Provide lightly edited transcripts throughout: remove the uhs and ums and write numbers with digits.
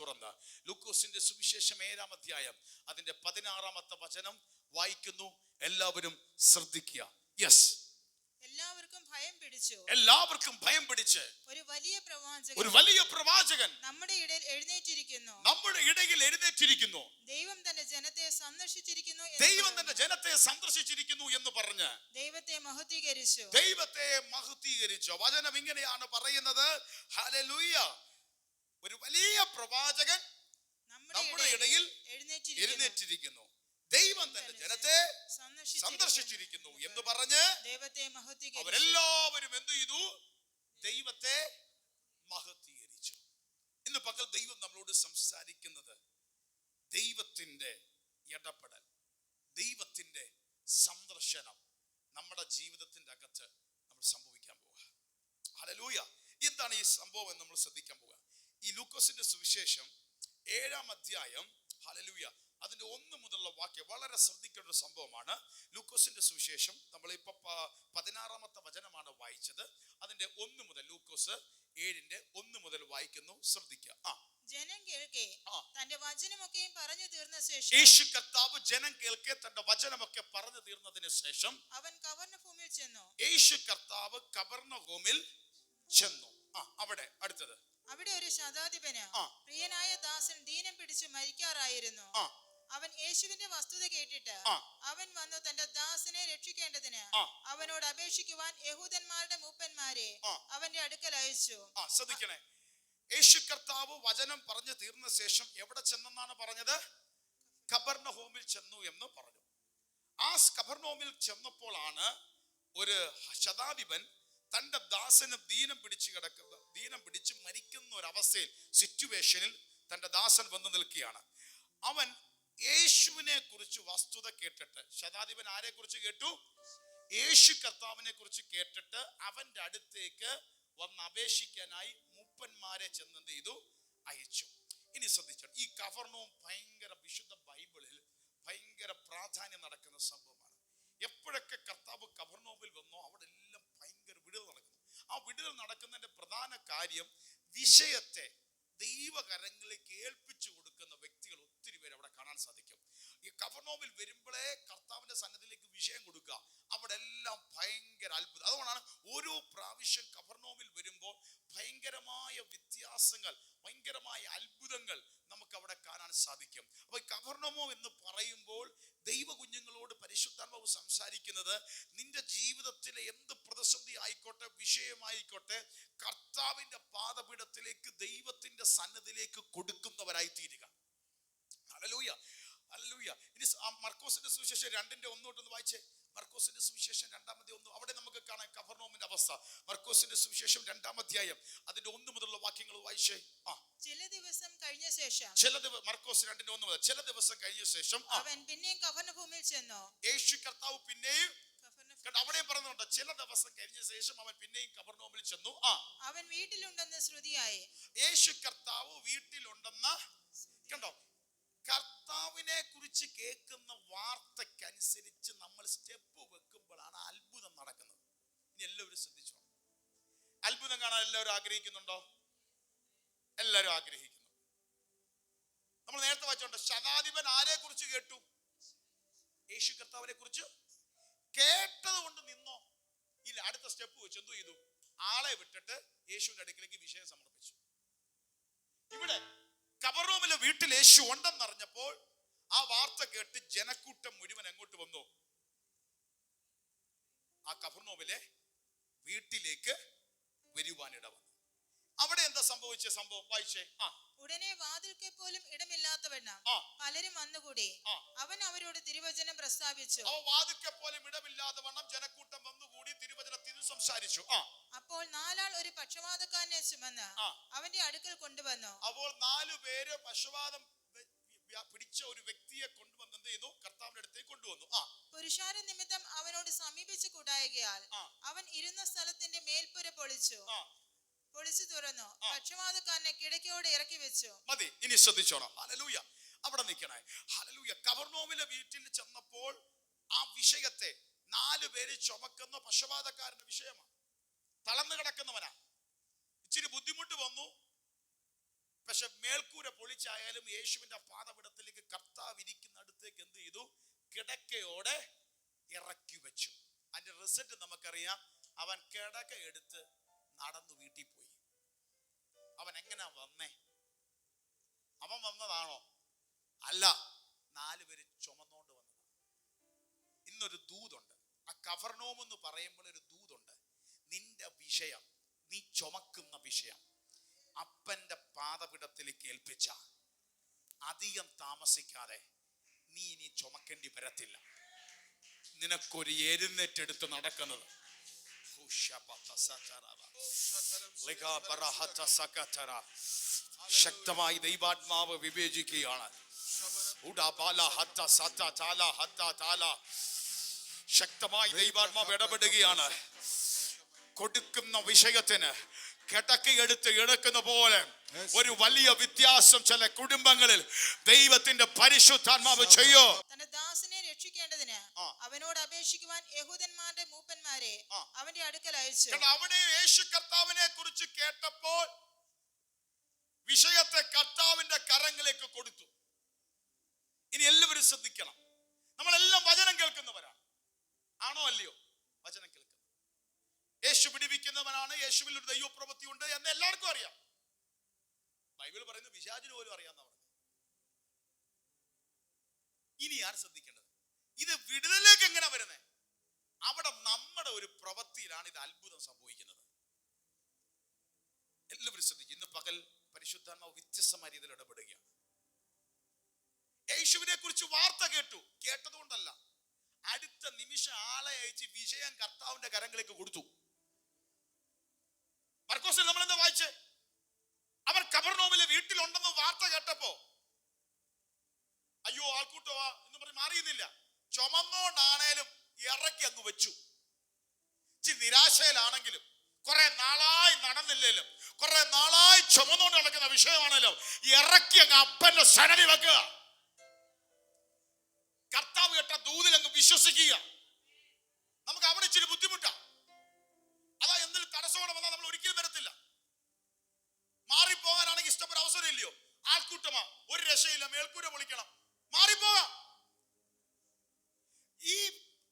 തുറന്ന് ലൂക്കോസിന്റെ സുവിശേഷം 7-ാം അധ്യായം അതിന്റെ 16-ാമത്തെ വചനം വായിക്കുന്നു. എല്ലാവരും ശ്രദ്ധിക്കുക. യെസ്. എല്ലാവർക്കും ഭയം പിടിച്ച് ഒരു വലിയ പ്രവാചകൻ നമ്മുടെ ഇടയിൽ എഴുന്നേറ്റിരിക്കുന്നു. ദൈവം തന്റെ ജനത്തെ സന്ദർശിച്ചിരിക്കുന്നു എന്ന് പറഞ്ഞ് ദൈവത്തെ മഹത്വീകരിച്ചു. വചനം ഇങ്ങനെയാണ് പറയുന്നത്. ഹല്ലേലൂയ. ഒരു വലിയ പ്രവാചകൻ നമ്മുടെ ഇടയിൽ എഴുന്നേറ്റിരിക്കുന്നു. ദൈവം തന്റെ ജനത്തെ സന്ദർശിച്ചിരിക്കുന്നു എന്ന് പറഞ്ഞ് അവരെല്ലാവരും എന്ത് ചെയ്തു? ദൈവത്തെ മഹത്വീകരിച്ചു. ഇന്ന് പകൽ ദൈവം നമ്മളോട് സംസാരിക്കുന്നത് ദൈവത്തിന്റെ ഇടപെടൽ, ദൈവത്തിന്റെ സന്ദർശനം നമ്മുടെ ജീവിതത്തിന്റെ അകത്ത് നമ്മൾ സംഭവിക്കാൻ പോവുക. ഹല്ലേലൂയ. എന്താണ് ഈ സംഭവം എന്ന് നമ്മൾ ശ്രദ്ധിക്കാൻ പോവുക. ഈ ലൂക്കോസിന്റെ സുവിശേഷം 7-ാം അധ്യായം, ഹല്ലേലൂയ, അതിന്റെ 1 മുതലുള്ള വാക്യം വളരെ ശ്രദ്ധിക്കേണ്ട ഒരു സംഭവമാണ്. ലൂക്കോസിന്റെ സുവിശേഷം നമ്മളിപ്പോ 16-ാമത്തെ വചനമാണ് വായിച്ചത്. അതിന്റെ 1 മുതൽ, ലൂക്കോസ് 7-ന്റെ 1 മുതൽ വായിക്കുന്നു. ശ്രദ്ധിക്കുക. ജനം കേൾക്കെ തന്റെ വചനമൊക്കെയും പറഞ്ഞു തീർന്ന ശേഷം, യേശു കർത്താവ് ജനം കേൾക്കെ തന്റെ വചനമൊക്കെ പറഞ്ഞു തീർന്നതിന് ശേഷം അവൻ കവർന്നഭൂമിയിൽ ചെന്നു. യേശു കർത്താവ് കവർന്നഭൂമിയിൽ ചെന്നു. അവിടെ അടുത്തത്, അവിടെ ഒരു ശതാധിപന് പ്രിയനായ ദാസൻ ദീനം പിടിച്ച് മരിക്കാറായിരുന്നു. അവൻ യേശുവിന്റെ വസ്തുത കേട്ടിട്ട് അവൻ വന്നു തന്റെ ദാസനെ രക്ഷിക്കേണ്ടതിന് അവനോട് അപേക്ഷിക്കുവാൻ യഹൂദന്മാരുടെ മൂപ്പന്മാരെ അവന്റെ അടുക്കൽ അയച്ചു. ശ്രദ്ധിക്കണേ. യേശു കർത്താവ് വചനം പറഞ്ഞു തീർന്ന ശേഷം എവിടെ ചെന്നെന്നാണ് പറഞ്ഞത്? കബർന്നഹൂമിൽ ചെന്നു എന്ന് പറഞ്ഞു. ആ കബർന്നഹൂമിൽ ചെന്നപ്പോഴാണ് ഒരു ശതാധിപൻ തന്റെ ദാസന് ദീനം പിടിച്ച് മരിക്കുന്ന ഒരു അവസ്ഥയിൽ, സിറ്റുവേഷനിൽ തന്റെ ദാസൻ വന്നു നിൽക്കുകയാണ്. അവൻ യേശുവിനെ കുറിച്ച് വസ്തുത കേട്ടിട്ട്, ശതാധിപൻ ആരെ കുറിച്ച് കേട്ടു? യേശു കർത്താവിനെ കുറിച്ച് കേട്ടിട്ട് അവന്റെ അടുത്തേക്ക് വന്ന് അപേക്ഷിക്കാനായി മൂപ്പന്മാരെ ചെന്ന് എന്ത് ചെയ്തു? അയച്ചു. ഇനി ശ്രദ്ധിച്ചു, ഈ കവർന്നഹൂം ഭയങ്കര വിശുദ്ധ ബൈബിളിൽ ഭയങ്കര പ്രാധാന്യം നടക്കുന്ന സംഭവമാണ്. എപ്പോഴൊക്കെ കർത്താവ് കവർന്നഹൂമിൽ വന്നോ അവിടെ എല്ലാം ഭയങ്കര വിടുതൽ നടക്കുന്നു. ആ വിടുതൽ നടക്കുന്നതിന്റെ പ്രധാന കാര്യം വിഷയത്തെ ദൈവകരങ്ങളിലേക്ക് ഏൽപ്പിച്ചു കൊടുക്കുന്ന വ്യക്തികൾ ഒത്തിരി പേര് അവിടെ കാണാൻ സാധിക്കും. ഈ കവർന്നഹൂമിൽ വരുമ്പോഴേ കർത്താവിന്റെ സന്നിധിയിലേക്ക് വിഷയം കൊടുക്കുക. അവിടെ എല്ലാം ഭയങ്കര അത്ഭുതം. അതുകൊണ്ടാണ് ഓരോ പ്രാവശ്യം കവർന്നഹൂമിൽ വരുമ്പോൾ ഭയങ്കരമായ വ്യത്യാസങ്ങൾ, ഭയങ്കരമായ അത്ഭുതങ്ങൾ നമുക്ക് അവിടെ കാണാൻ സാധിക്കും. അപ്പൊ കവർന്നഹൂം എന്ന് പറയുമ്പോൾ ദൈവ കുഞ്ഞുങ്ങളോട് പരിശുദ്ധാത്മാവ് സംസാരിക്കുന്നത്, നിന്റെ ജീവിതത്തിലെ എന്ത് പ്രതിസന്ധി ആയിക്കോട്ടെ, വിഷയമായിക്കോട്ടെ, കർത്താവിന്റെ പാദപീഠത്തിലേക്ക്, ദൈവത്തിന്റെ സന്നിധിയിലേക്ക് കൊടുക്കുന്നവരായി തീരുക. Hallelujah, hallelujah. ഇനി മർക്കോസിന്റെ സുവിശേഷം 2-ന്റെ 1 തൊട്ട് വായിച്ചേ. മർക്കോസിന്റെ സുവിശേഷം 2-ാം അധ്യായം 1, അവിടെ നമുക്ക് കാണാം കവർന്നഹൂമിന്റെ അവസ്ഥ. മർക്കോസിന്റെ സുവിശേഷം 2-ാം അധ്യായം അതിന്റെ 1 മുതലുള്ള വാക്യങ്ങൾ വായിച്ചേ. ചില ദിവസം കഴിഞ്ഞ ശേഷം, മർക്കോസ് 2-ന്റെ 1 മുതൽ, ചില ദിവസം കഴിഞ്ഞ ശേഷം അവൻ പിന്നെയും കവർന്നഭൂമിയിൽ ചെന്നു. യേശു കർത്താവ് പിന്നെയും, അവിടെ പറയുന്നുണ്ട്, ചില ദിവസം കഴിഞ്ഞ ശേഷം അവൻ പിന്നെയും കവർന്നഹൂമിൽ ചെന്നു. അവൻ വീട്ടിലുണ്ടെന്ന് ശ്രുതിയായി. യേശു കർത്താവ് വീട്ടിലുണ്ടെന്ന് കണ്ടോ? കർത്താവിനെ കുറിച്ച് കേൾക്കുന്ന വാർത്തക്കനുസരിച്ച് നമ്മൾ സ്റ്റെപ്പ് വെക്കുമ്പോഴാണ് അത്ഭുതം നടക്കുന്നത്. ഇനി എല്ലാവരും ശ്രദ്ധിച്ചോ. അത്ഭുതം കാണാൻ എല്ലാവരും ആഗ്രഹിക്കുന്നുണ്ടോ? എല്ലാവരും ആഗ്രഹിക്കുന്നു. നമ്മൾ നേരത്തെ വായിച്ചോണ്ട് ശതാധിപൻ ആരെ കുറിച്ച് കേട്ടു? യേശു കർത്താവിനെ കുറിച്ച് കേട്ടത് കൊണ്ട് നിന്നോ? ഇല്ല, അടുത്ത സ്റ്റെപ്പ് വെച്ച് എന്തു ചെയ്തു? ആളെ വിട്ടിട്ട് യേശുവിന്റെ അടുക്കിലേക്ക് വിഷയം സമർപ്പിച്ചു. ഇവിടെ കബർന്നഹൂമിലെ വീട്ടിൽ യേശു ഉണ്ടെന്നറിഞ്ഞപ്പോൾ ആ വാർത്ത കേട്ട് ജനക്കൂട്ടം മുഴുവൻ എങ്ങോട്ട് വന്നു? ആ കബർന്നഹൂമിലെ വീട്ടിലേക്ക് വരുവാനിട വന്നു. അവിടെ എന്താ സംഭവിച്ച സംഭവം വായിച്ചേ. ഉടനെ വാതിൽക്കെ പോലും ഇടമില്ലാത്തവണ്ണം പലരും വന്നുകൂടി അവൻ അവരോട് തിരുവചനം പ്രസ്താവിച്ചു. വാതിൽക്കെ പോലും ഇടമില്ലാതെ വണ്ണം ജനക്കൂട്ടം വന്നുകൂടി തിരുവചനത്തിൽ സംസാരിച്ചു. അപ്പോൾ 4 ആൾ ഒരു പക്ഷവാതക്കാരനെ ചുമന്ന് അവന്റെ അടുക്കൽ കൊണ്ടുവന്നു. അപ്പോൾ 4 പേര് പക്ഷവാതം പിടിച്ച ഒരു വ്യക്തിയെ കൊണ്ടുവന്ന് എന്ത് ചെയ്തു? കർത്താവിന്റെ അടുത്തേക്ക് കൊണ്ടുവന്നു. പുരുഷാര നിമിത്തം അവനോട് സമീപിച്ചു കൂടായകയാൽ അവൻ ഇരുന്ന സ്ഥലത്തിന്റെ മേൽപ്പുര പൊളിച്ചു തുറന്നു പക്ഷവാതക്കാരനെ കിടക്കയോടെ ഇറക്കി വെച്ചു. മതി, ഇനി ശ്രദ്ധിച്ചോണം. ഹല്ലേലൂയ. അവിടെ നിൽക്കണേ. ഹല്ലേലൂയ. കവർന്നഹൂമിലെ വീട്ടിൽ ചെന്നപ്പോൾ ആ വിഷയത്തെ 4 പേര് ചുമക്കുന്ന പക്ഷവാതക്കാരന്റെ വിഷയമാണ്. തളർന്നു കിടക്കുന്നവനാ. ഇച്ചിരി ബുദ്ധിമുട്ട് വന്നു, പക്ഷെ മേൽക്കൂര പൊളിച്ചായാലും യേശുവിന്റെ പാദപീഠത്തിലേക്ക് കർത്താവ് ഇരിക്കുന്ന അടുത്തേക്ക് എന്ത് ചെയ്തു? കിടക്കയോടെ ഇറക്കി വെച്ചു. അതിന്റെ റിസൾട്ട് നമുക്കറിയാം. അവൻ കിടക്ക എടുത്ത് നടന്നു വീട്ടിൽ പോയി. അവൻ എങ്ങനാ വന്നേ? അവൻ വന്നതാണോ? അല്ല, 4 പേര് ചുമന്നോണ്ട് വന്നതാണ്. ഇന്നൊരു ദൂതുണ്ട്. ആ കഫർനൗം എന്ന് പറയുമ്പോൾ ഒരു ദൂതുണ്ട്. നിന്റെ വിഷയം, നീ ചുമക്കുന്ന വിഷയം അപ്പന്റെ പാദപീഠത്തിലേക്ക് ഏൽപ്പിച്ച അധികം താമസിക്കാതെ നീ ഇനി ചുമക്കേണ്ടി വരത്തില്ല. നിനക്കൊരു എഴുന്നേറ്റെടുത്ത് നടക്കുന്നത്. ശക്തമായി ദൈവാത്മാവ് വിവേചിക്കുകയാണ്. ശക്തമായി ദൈവാത്മാവ് ഇടപെടുകയാണ്. കൊടുക്കുന്ന വിഷയത്തിന് കിടക്കയെടുത്ത് ഇടക്കുന്ന പോലെ ഒരു വലിയ വ്യത്യാസം ചില കുടുംബങ്ങളിൽ ദൈവത്തിന്റെ പരിശുദ്ധാത്മാവ് ചെയ്യോ. തന്റെ ദാസനെ രക്ഷിക്കേണ്ടതിന് അവനോട് അപേക്ഷിക്കുവാൻ യഹൂദന്മാരുടെ മൂപ്പന്മാരെ അവന്റെ അടുക്കൽ അയച്ചു. അവിടെ യേശു കർത്താവിനെ കുറിച്ച് കേട്ടപ്പോൾ വിഷയത്തെ കർത്താവിന്റെ കരങ്ങളിലേക്ക് കൊടുത്തു. ഇനി എല്ലാവരും ശ്രദ്ധിക്കണം. നമ്മളെല്ലാം വചനം കേൾക്കുന്നവരാണ്, ആണോ അല്ലയോ? വചനം കേൾക്കുന്നത്. യേശു പിടിപ്പിക്കുന്നവനാണ്, യേശുവിൽ ഒരു ദൈവപ്രവൃത്തി ഉണ്ട് എന്ന് എല്ലാവർക്കും അറിയാം. ബൈബിൾ പറയുന്നത് പിശാചിന് പോലും അറിയാമെന്നാ പറഞ്ഞത്. ഇനിയാണ് ശ്രദ്ധിക്കേണ്ടത്, ഇത് വിടുതലേക്ക് എങ്ങനെ വരുന്നത്? അവിടെ നമ്മുടെ ഒരു പ്രവൃത്തിയിലാണ് ഇത് അത്ഭുതം സംഭവിക്കുന്നത്. എല്ലാവരും ശ്രദ്ധിക്കും. ഇന്ന് പകൽ പരിശുദ്ധാത്മാവ് വ്യത്യസ്തമായ രീതിയിൽ ഇടപെടുകയാണ്. യേശുവിനെ കുറിച്ച് വാർത്ത കേട്ടതുകൊണ്ടല്ല, അടുത്ത നിമിഷം ആളെ അയച്ച് വിഷയം കർത്താവിന്റെ കരങ്ങളിലേക്ക് കൊടുത്തു. മർക്കോസിൽ നമ്മൾ എന്താ വായിച്ചേ? അവർ കഫർനൗമിലെ വീട്ടിലുണ്ടെന്ന് വാർത്ത കേട്ടപ്പോ അയ്യോ ആൾക്കൂട്ടവാ എന്ന് പറഞ്ഞ് മാറിയുന്നില്ല. ചുമന്നോണ്ടാണേലും ഇറക്കി അങ്ങ് വെച്ചു. നിരാശയിലാണെങ്കിലും, കുറെ നാളായി നടന്നില്ലേലും, കുറെ നാളായി ചുമന്നുകൊണ്ട് നടക്കുന്ന വിഷയമാണല്ലോ, ഇറക്കി അങ്ങ് അപ്പന്റെ സനലി വെക്കുക. കർത്താവ് കേട്ട ദൂതിൽ അങ്ങ് വിശ്വസിക്കുക. നമുക്ക് അവിടെ ഇച്ചിരി ബുദ്ധിമുട്ടാ. അതാ എന്തെങ്കിലും തടസ്സമോടെ വന്നാൽ നമ്മൾ ഒരിക്കലും വരത്തില്ല. മാറിപ്പോകാനാണെങ്കിൽ ഇഷ്ടപ്പെട്ട അവസരം ഇല്ലയോ? ആൾക്കൂട്ടമാ, ഒരു രക്ഷയില്ല, മേൽക്കൂര പൊളിക്കണം, മാറിപ്പോകാം.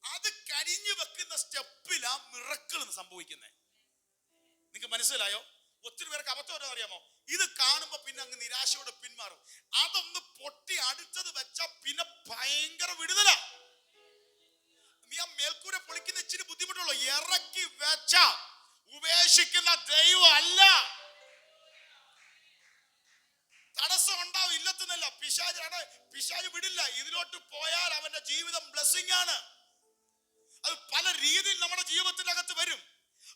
അത് കരിഞ്ഞു വെക്കുന്ന സ്റ്റെപ്പിലാ മിറക്കിൾ സംഭവിക്കുന്നേ. നിങ്ങൾക്ക് മനസ്സിലായോ? ഒത്തിരി പേർക്ക് അബദ്ധം വരാൻ അറിയാമോ? ഇത് കാണുമ്പോ പിന്നെ അങ്ങ് നിരാശയോടെ പിന്മാറും. അതൊന്ന് പൊട്ടി അടുത്തത് വെച്ച പിന്നെ ഭയങ്കര വിടുതല. നീ ആ മേൽക്കൂര പൊളിക്കുന്ന ഇച്ചിരി ബുദ്ധിമുട്ടുള്ളൂ. ഇറക്കി വെച്ച ഉപേക്ഷിക്കുന്ന ദൈവം അല്ല. തടസ്സം ഉണ്ടാവും, ഇല്ലെത്തുന്നില്ല. പിശാച് വിടില്ല. ഇതിലോട്ട് പോയാൽ അവന്റെ ജീവിതം ബ്ലെസ്സിംഗ് ആണ്. അത് പല രീതിയിൽ നമ്മുടെ ജീവിതത്തിനകത്ത് വരും.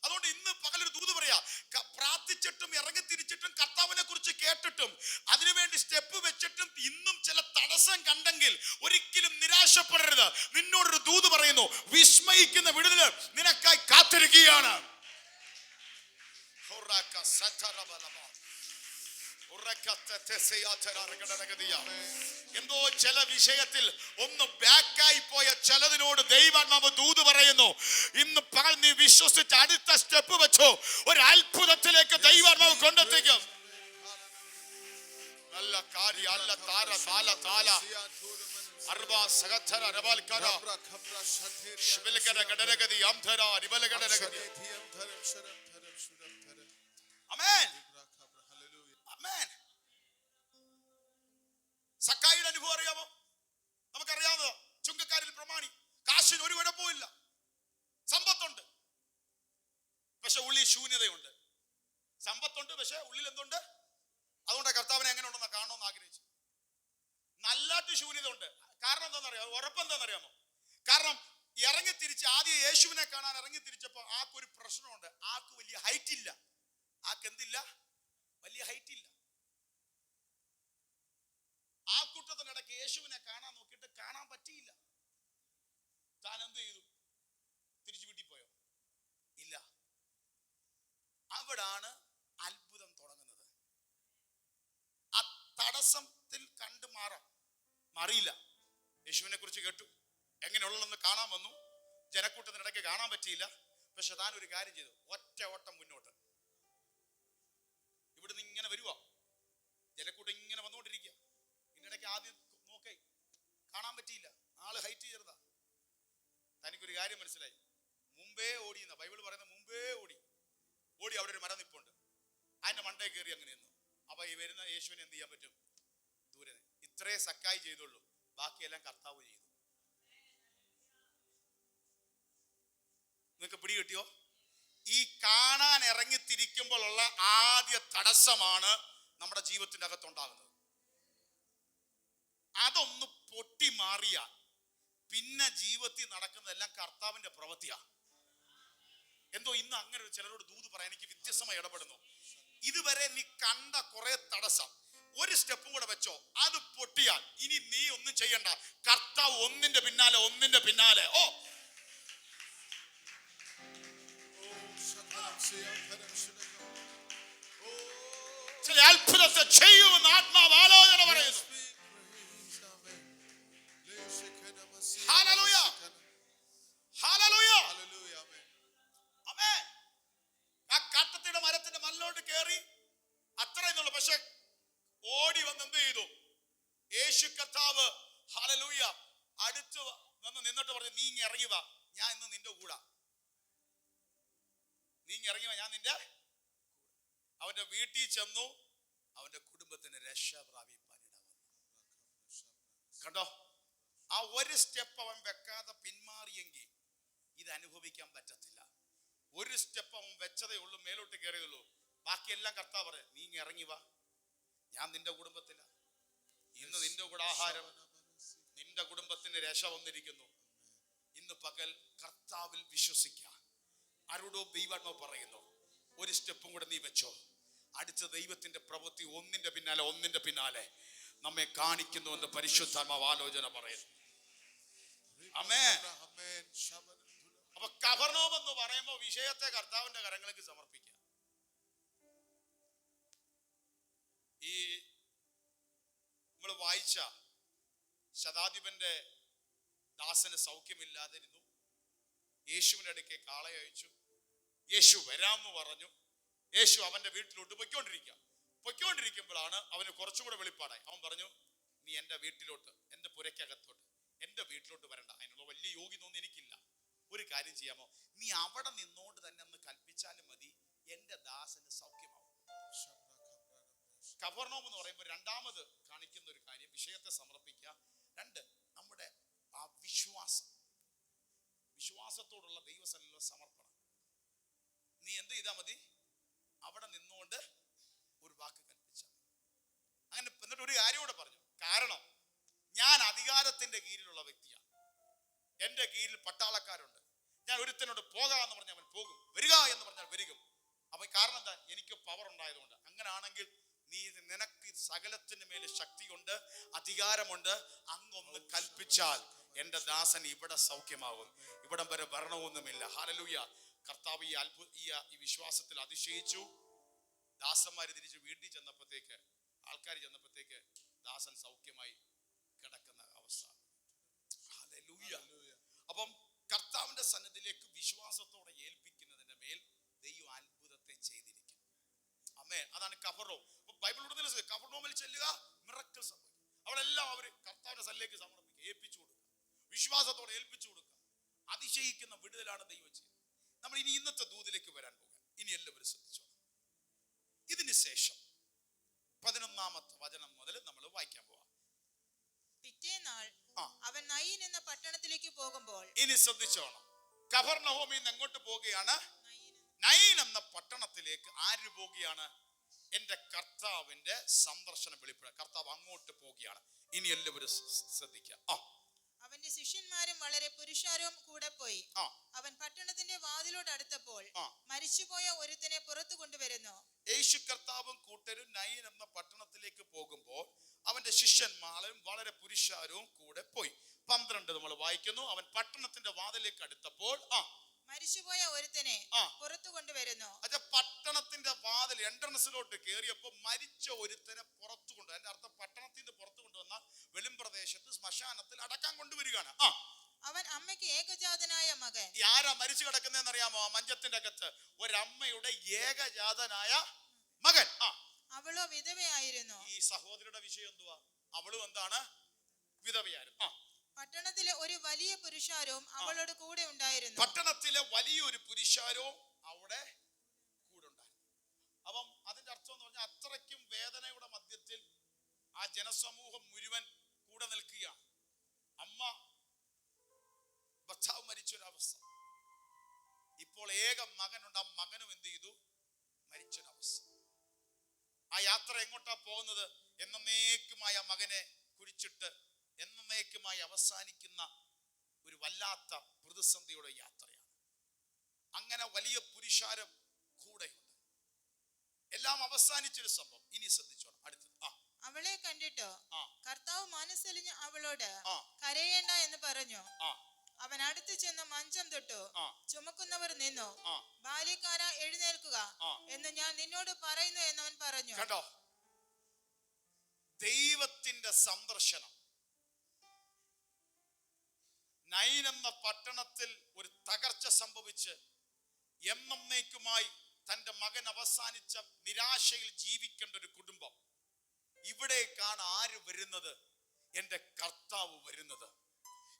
അതുകൊണ്ട് ഇന്ന് പകലൊരു ദൂത് പറയാ, പ്രാർത്ഥിച്ചിട്ടും ഇറങ്ങി തിരിച്ചിട്ടും കർത്താവിനെ കുറിച്ച് കേട്ടിട്ടും അതിനുവേണ്ടി സ്റ്റെപ്പ് വെച്ചിട്ടും ഇന്നും ചില തടസ്സം കണ്ടെങ്കിൽ ഒരിക്കലും നിരാശപ്പെടരുത്. നിന്നോടൊരു ദൂത് പറയുന്നു, വിസ്മയിക്കുന്ന വിടുതൽ നിനക്കായി കാത്തിരിക്കുകയാണ്. എന്തോ ചില വിഷയത്തിൽ ഒന്ന് ബാക്കായി പോയ ചിലതിനോട് ദൈവാത്മാവ് ദൂത് പറയുന്നു. ഇന്ന് പകൽ നീ വിശ്വസിച്ച് അടുത്ത സ്റ്റെപ്പ് വെച്ചോ, ഒരു അത്ഭുതത്തിലേക്ക് ദൈവാത്മാവ് കൊണ്ടെത്തിക്കും. നല്ല കാര്യം അല്ല. താര താല താല അർബാ സഗധര രബൽകര ശിബിലകര ഗഡരഗതി അംധര റിബലഗഡരഗതി. ആമേൻ, ആമേൻ. സക്കായിയുടെ അനുഭവം അറിയാമോ? നമുക്കറിയാവുന്നതോ? ചുങ്കക്കാരിൽ പ്രമാണി. കാശിന് ഒരു കുഴപ്പമില്ല, സമ്പത്തുണ്ട്, പക്ഷെ ഉള്ളിൽ ശൂന്യതയുണ്ട്. സമ്പത്തുണ്ട്, പക്ഷെ ഉള്ളിൽ എന്തുണ്ട്? അതുകൊണ്ട് കർത്താവിനെ എങ്ങനെ ഉണ്ടെന്ന് കാണണമെന്ന് ആഗ്രഹിച്ചു. നല്ലാട്ട് ശൂന്യത ഉണ്ട്. കാരണം എന്താണെന്നറിയാമോ? ഉറപ്പെന്താണെന്നറിയാമോ? കാരണം ഇറങ്ങി തിരിച്ച് ആദ്യം യേശുവിനെ കാണാൻ ഇറങ്ങി തിരിച്ചപ്പോ ആക്കൊരു പ്രശ്നമുണ്ട്. ആക്ക് വലിയ ഹൈറ്റ് ഇല്ല. ആക്കെന്തില്ല? വലിയ ഹൈറ്റ് ഇല്ല. ആ കൂട്ടത്തിനിടയ്ക്ക് യേശുവിനെ കാണാൻ നോക്കിയിട്ട് കാണാൻ പറ്റിയില്ല. താൻ എന്ത് ചെയ്തു? തിരിച്ചു വീട്ടിൽ പോയോ? ഇല്ല. അവിടാണ് അത്ഭുതം തുടങ്ങുന്നത്. ആ തടസ്സത്തിൽ കണ്ടു മാറിയില്ല. യേശുവിനെ കുറിച്ച് കേട്ടു, എങ്ങനെയുള്ളതെന്ന് കാണാൻ വന്നു. ജനക്കൂട്ടത്തിനിടയ്ക്ക് കാണാൻ പറ്റിയില്ല. പക്ഷെ താൻ ഒരു കാര്യം ചെയ്തു, ഒറ്റ ഓട്ടം മുന്നോട്ട്. ഇവിടുന്ന് ഇങ്ങനെ വരുവാ, ജനക്കൂട്ടം ഇങ്ങനെ വന്നുകൊണ്ടിരിക്കുക. ഇതിനിടയ്ക്ക് ആദ്യം നോക്കേ കാണാൻ പറ്റിയില്ല, ആള് ഹൈറ്റ് ചെറുതാ. തനിക്കൊരു കാര്യം മനസ്സിലായി, മുമ്പേ ഓടി എന്ന ബൈബിൾ പറയുന്ന, മുമ്പേ ഓടി അവിടെ ഒരു മരം നിപ്പുണ്ട്, അതിന്റെ മണ്ടേ കയറി അങ്ങനെ നിന്നു. അപ്പൊ ഈ വരുന്ന യേശുവിനെ എന്ത് ചെയ്യാൻ പറ്റും? ദൂരെ. ഇത്രേ സക്കായി ചെയ്തുള്ളൂ, ബാക്കിയെല്ലാം കർത്താവ് ചെയ്തു. നിങ്ങൾക്ക് പിടി കിട്ടിയോ? ഈ കാണാൻ ഇറങ്ങിത്തിരിക്കുമ്പോഴുള്ള ആദ്യ തടസ്സമാണ് നമ്മുടെ ജീവിതത്തിന്റെ അകത്തുണ്ടാകുന്നത്. അതൊന്ന് പൊട്ടി മാറിയാൽ പിന്നെ ജീവിതത്തിൽ നടക്കുന്നതെല്ലാം കർത്താവിന്റെ പ്രവൃത്തിയാ. എന്തോ ഇന്ന് അങ്ങനെ ചിലരോട് ദൂത് പറയാൻ എനിക്ക് വ്യത്യസ്തമായി ഇടപെടുന്നു. ഇതുവരെ നീ കണ്ട കുറെ തടസ്സം ഒരു സ്റ്റെപ്പും കൂടെ വെച്ചോ, അത് പൊട്ടിയാൽ ഇനി നീ ഒന്നും ചെയ്യണ്ട, കർത്താവ് ഒന്നിന്റെ പിന്നാലെ ഓ ചില അത്ഭുതത്തെ ചെയ്യുമെന്ന് ആത്മാവ് ആലോചന പറയുന്നു. ഹല്ലേലൂയ, ഹല്ലേലൂയ, ആമേൻ. ആ കാട്ടത്തിന്റെ മരത്തിന്റെ മല്ലോട്ട് കയറി അത്രയെന്നുള്ളൂ. പക്ഷെ ഓടി വന്ന് എന്ത് ചെയ്തു? യേശു കർത്താവ് ഹല്ലേലൂയ അടുത്ത് വന്ന് നിന്നിട്ട് പറഞ്ഞു, നീ ഇങ്ങ് ഇറങ്ങി വാ, ഞാൻ ഇന്ന് നിന്റെ കൂടാ. നീ ഇങ്ങ് ഇറങ്ങി വാ, ഞാൻ നിന്റെ. അവന്റെ വീട്ടിൽ ചെന്നു, അവന്റെ കുടുംബത്തിന് രക്ഷ പ്രാപിപ്പാൻ ഇടവന്നു. കണ്ടോ? ആ ഒരു സ്റ്റെപ്പ് അവൻ വെക്കാതെ പിന്മാറിയെങ്കിൽ ഇത് അനുഭവിക്കാൻ പറ്റത്തില്ല. ഒരു സ്റ്റെപ്പ് അവൻ വെച്ചതേ ഉള്ളൂ, മേലോട്ട് കയറിയതുള്ളൂ. ബാക്കിയെല്ലാം കർത്താവ് പറയും, നീ ഇങ്ങ് ഇറങ്ങി വാ, ഞാൻ നിന്റെ കുടുംബത്തില. ഇന്ന് നിന്റെ കൂടെ ആഹാരം, നിന്റെ കുടുംബത്തിന് രക്ഷ വന്നിരിക്കുന്നു. ഇന്ന് പകൽ കർത്താവിൽ വിശ്വസിക്കുക. ആരോടോ ദൈവാത്മാവ് പറയുന്നു, ഒരു സ്റ്റെപ്പും കൂടെ നീ വെച്ചോ, അടുത്ത ദൈവത്തിന്റെ പ്രവൃത്തി ഒന്നിന്റെ പിന്നാലെ നമ്മെ കാണിക്കുന്നു എന്ന് പരിശുദ്ധാത്മാവ് ആലോചന പറയുന്നു. ആമേൻ. അപ്പൊ കഫർനഹൂം എന്ന് പറയുമ്പോൾ വിഷയത്തെ കർത്താവിന്റെ കരങ്ങളിലേക്ക് സമർപ്പിക്കുക. ഈ നമ്മൾ വായിച്ച ശതാധിപന്റെ ദാസന് സൗഖ്യമില്ലാതിരുന്നു, യേശുവിന്റെ അടുക്കെ കാളയെ അയച്ചു, യേശു വരാമെന്ന് പറഞ്ഞു. യേശു അവന്റെ വീട്ടിലോട്ട് പൊയ്ക്കൊണ്ടിരിക്കുമ്പോഴാണ് അവന് കുറച്ചും കൂടെ വെളിപ്പാടായി. അവൻ പറഞ്ഞു, നീ എന്റെ വീട്ടിലോട്ട്, എന്റെ പുരയ്ക്കകത്തോട്ട്, എന്റെ വീട്ടിലോട്ട് വരണ്ട. അതിനുള്ള വലിയ യോഗ്യതൊന്നും എനിക്കില്ല. ഒരു കാര്യം ചെയ്യാമോ, നീ അവിടെ നിന്നോണ്ട് തന്നെ ഒന്ന് കൽപ്പിച്ചാലും മതി, എന്റെ ദാസന് സൗഖ്യമാവും. കഫർനഹൂം എന്ന് പറയുമ്പോൾ രണ്ടാമത് കാണിക്കുന്ന ഒരു കാര്യം, വിഷയത്തെ സമർപ്പിക്കുക. രണ്ട്, നമ്മുടെ ആ വിശ്വാസത്തോടുള്ള ദൈവസന്നിധിയിലുള്ള സമർപ്പണം. നീ എന്ത് ചെയ്താൽ മതി? അവിടെ നിന്നുകൊണ്ട് ഒരു വാക്ക് കൽപ്പിച്ചാൽ. അങ്ങനെ എന്നിട്ട് ഒരു കാര്യം കൂടെ പറഞ്ഞു, കാരണം ഞാൻ അധികാരത്തിന്റെ കീഴിലുള്ള വ്യക്തിയാണ്, എന്റെ കീഴിൽ പട്ടാളക്കാരുണ്ട്. ഞാൻ ഒരുത്തനോട് പോകാമെന്ന് പറഞ്ഞാൽ അവൻ പോകും, വരിക എന്ന് പറഞ്ഞാൽ വരിക. അപ്പൊ കാരണം എന്താ? എനിക്ക് പവർ ഉണ്ടായതുകൊണ്ട്. അങ്ങനാണെങ്കിൽ നിനക്ക് സകലത്തിന് മേലെ ശക്തിയുണ്ട്, അധികാരമുണ്ട്. അങ്ങൊന്ന് കൽപ്പിച്ചാൽ എന്റെ ദാസൻ ഇവിടെ സൗഖ്യമാകും, ഇവിടം വരെ വരണമൊന്നുമില്ല. ഹല്ലേലൂയ. കർത്താവ് ഈ വിശ്വാസത്തിൽ അതിശയിച്ചു. ദാസന്മാര് തിരിച്ച് വീട്ടിൽ ചെന്നപ്പോഴത്തേക്ക്, ആൾക്കാർ ചെന്നപ്പോഴത്തേക്ക് ദാസൻ സൗഖ്യമായി കിടക്കുന്ന അവസ്ഥ. ഹല്ലേലൂയ. അപ്പം കർത്താവിന്റെ സന്നിധിയിലേക്ക് വിശ്വാസത്തോടെ ഏൽപ്പിക്കുന്നതിന്റെ മേൽ ദൈവം അത്ഭുതത്തെ ചെയ്തിരിക്കും. ആമേൻ. അതാണ് കഫർനഹൂം. ബൈബിളിലൂടെ കഫർനഹൂമിൽ ചെല്ലുക, മിറക്കിൾ സംഭവിക്കും. അവളെല്ലാം അവര് കർത്താവിന്റെ സന്നിധിയിലേക്ക് സമർപ്പിക്കുക, ഏൽപ്പിച്ചു കൊടുക്കുക, വിശ്വാസത്തോടെ ഏൽപ്പിച്ചു കൊടുക്കുക. അതിശയിക്കുന്ന വിടുതലാണ് ദൈവം ചെയ്യുന്നത്. നമ്മൾ ഇനി ഇന്നത്തെ ദൂതിലേക്ക് വരാൻ പോകാം. ഇനി എല്ലാവരും ശ്രദ്ധിച്ചോ. ഇതിന് ശേഷം 11-ാമത്തെ വചനം മുതൽ നമ്മൾ വായിക്കാൻ പോവാം. പിറ്റേന്നാൾ അവൻ നയീൻ എന്ന പട്ടണത്തിലേക്ക് പോകുമ്പോൾ, ഇനി ശ്രദ്ധിച്ചോണം, കഫർനഹൂമിൽ നിന്ന് എങ്ങോട്ട് പോവുകയാണ്? നയീൻ എന്ന പട്ടണത്തിലേക്ക്. ആര് പോവുകയാണ്? എന്റെ കർത്താവിന്റെ സന്ദർശനം വെളിപ്പെടുക. കർത്താവ് അങ്ങോട്ട് പോവുകയാണ്. ഇനി എല്ലാവരും ശ്രദ്ധിക്കാം. അവന്റെ ശിഷ്യന്മാരും വളരെ പുരുഷാരവും കൂടെ പോയി. അവൻ പട്ടണത്തിന്റെ വാതിലോട് അടുത്തപ്പോൾ മരിച്ചുപോയ ഒരുത്തനെ പുറത്തു കൊണ്ടുവരുന്നു. യേശു കർത്താവും കൂട്ടരും നയീൻ എന്ന പട്ടണത്തിലേക്ക് പോകുമ്പോൾ അവന്റെ ശിഷ്യന്മാരും വളരെ പുരുഷാരവും കൂടെ പോയി. 12 നമ്മൾ വായിക്കുന്നു. അവൻ പട്ടണത്തിന്റെ വാതിലേക്ക് അടുത്തപ്പോൾ മരിച്ചുപോയ ഒരുത്തനെ പുറത്തു കൊണ്ടുവരുന്നു. അത് പട്ടണത്തിന്റെ വാതിൽ എൻട്രൻസിലോട്ട് കയറിയപ്പോ മരിച്ച ഒരുത്തനെ പുറത്തു കൊണ്ടു. അതിന്റെ അർത്ഥം പട്ടണത്തിന്റെ പുറത്തു കൊണ്ടുവന്ന വെളിമ്പ്രദേശത്ത് ശ്മശാനത്തിൽ അടക്കാൻ കൊണ്ടുവരികയാണ്. അവൻ അമ്മയ്ക്ക് ഏകജാതനായ മകൻ. ആരാ മരിച്ചു കിടക്കുന്നതെന്ന് അറിയാമോ? മഞ്ചത്തിന്റെ അകത്ത് ഒരമ്മയുടെ ഏകജാതനായ മകൻ. അവളോ വിധവയായിരുന്നു. ഈ സഹോദരിയുടെ വിഷയം എന്തുവാ? അവളും എന്താണ്? വിധവയായിരുന്നു. പട്ടണത്തിലെ ഒരു വലിയ പുരുഷാരവും അവളോട് കൂടെ ഉണ്ടായിരുന്നു. പട്ടണത്തിലെ വലിയൊരു പുരുഷാരവും അവിടെ കൂടെ ഉണ്ടായിരുന്നു. അപ്പം അതിന്റെ അർത്ഥം എന്ന് പറഞ്ഞാൽ അത്രയ്ക്കും വേദനയുടെ മധ്യത്തിൽ ആ ജനസമൂഹം മുഴുവൻ കൂടെ നിൽക്കുകയാണ്. അമ്മ ഭർത്താവ് മരിച്ചൊരവസ്ഥ. ഇപ്പോൾ ഏക മകനുണ്ട്, ആ മകനും എന്ത് ചെയ്തു? മരിച്ചൊരവസ്ഥ. ആ യാത്ര എങ്ങോട്ടാ പോകുന്നത്? എന്നേക്കുമായ മകനെ കുഴിച്ചിട്ട് എന്നേക്കുമായി അവസാനിക്കുന്ന ഒരു വല്ലാത്ത പ്രതിസന്ധിയുടെ യാത്രയാണ്. അങ്ങനെ വലിയ പുരുഷാരം കൂടെയുണ്ട്. എല്ലാം അവസാനിച്ചൊരു സംഭവം. ഇനി ശ്രദ്ധിച്ചോണം അടുത്തത്. അവളെ കണ്ടിട്ടോ കർത്താവ് മനസ്സലിഞ്ഞ് അവളോട് കരയേണ്ട എന്ന് പറഞ്ഞു. അവൻ അടുത്ത് ചെന്ന് മഞ്ചം തൊട്ടു. ചുമക്കുന്നവർ നിന്നു. ബാല്യക്കാരാ എഴുന്നേൽക്കുക എന്ന് ഞാൻ നിന്നോട് പറയുന്നു എന്നവൻ പറഞ്ഞു. കേട്ടോ, ദൈവത്തിന്റെ സന്ദർശനം. നൈൻ എന്ന പട്ടണത്തിൽ ഒരു തകർച്ച സംഭവിച്ച് എന്നേക്കുമായി തന്റെ മകൻ അവസാനിച്ച നിരാശയിൽ ജീവിക്കേണ്ട ഒരു കുടുംബം. ഇവിടേക്കാണ് ആര് വരുന്നത്? എന്റെ കർത്താവ് വരുന്നത്.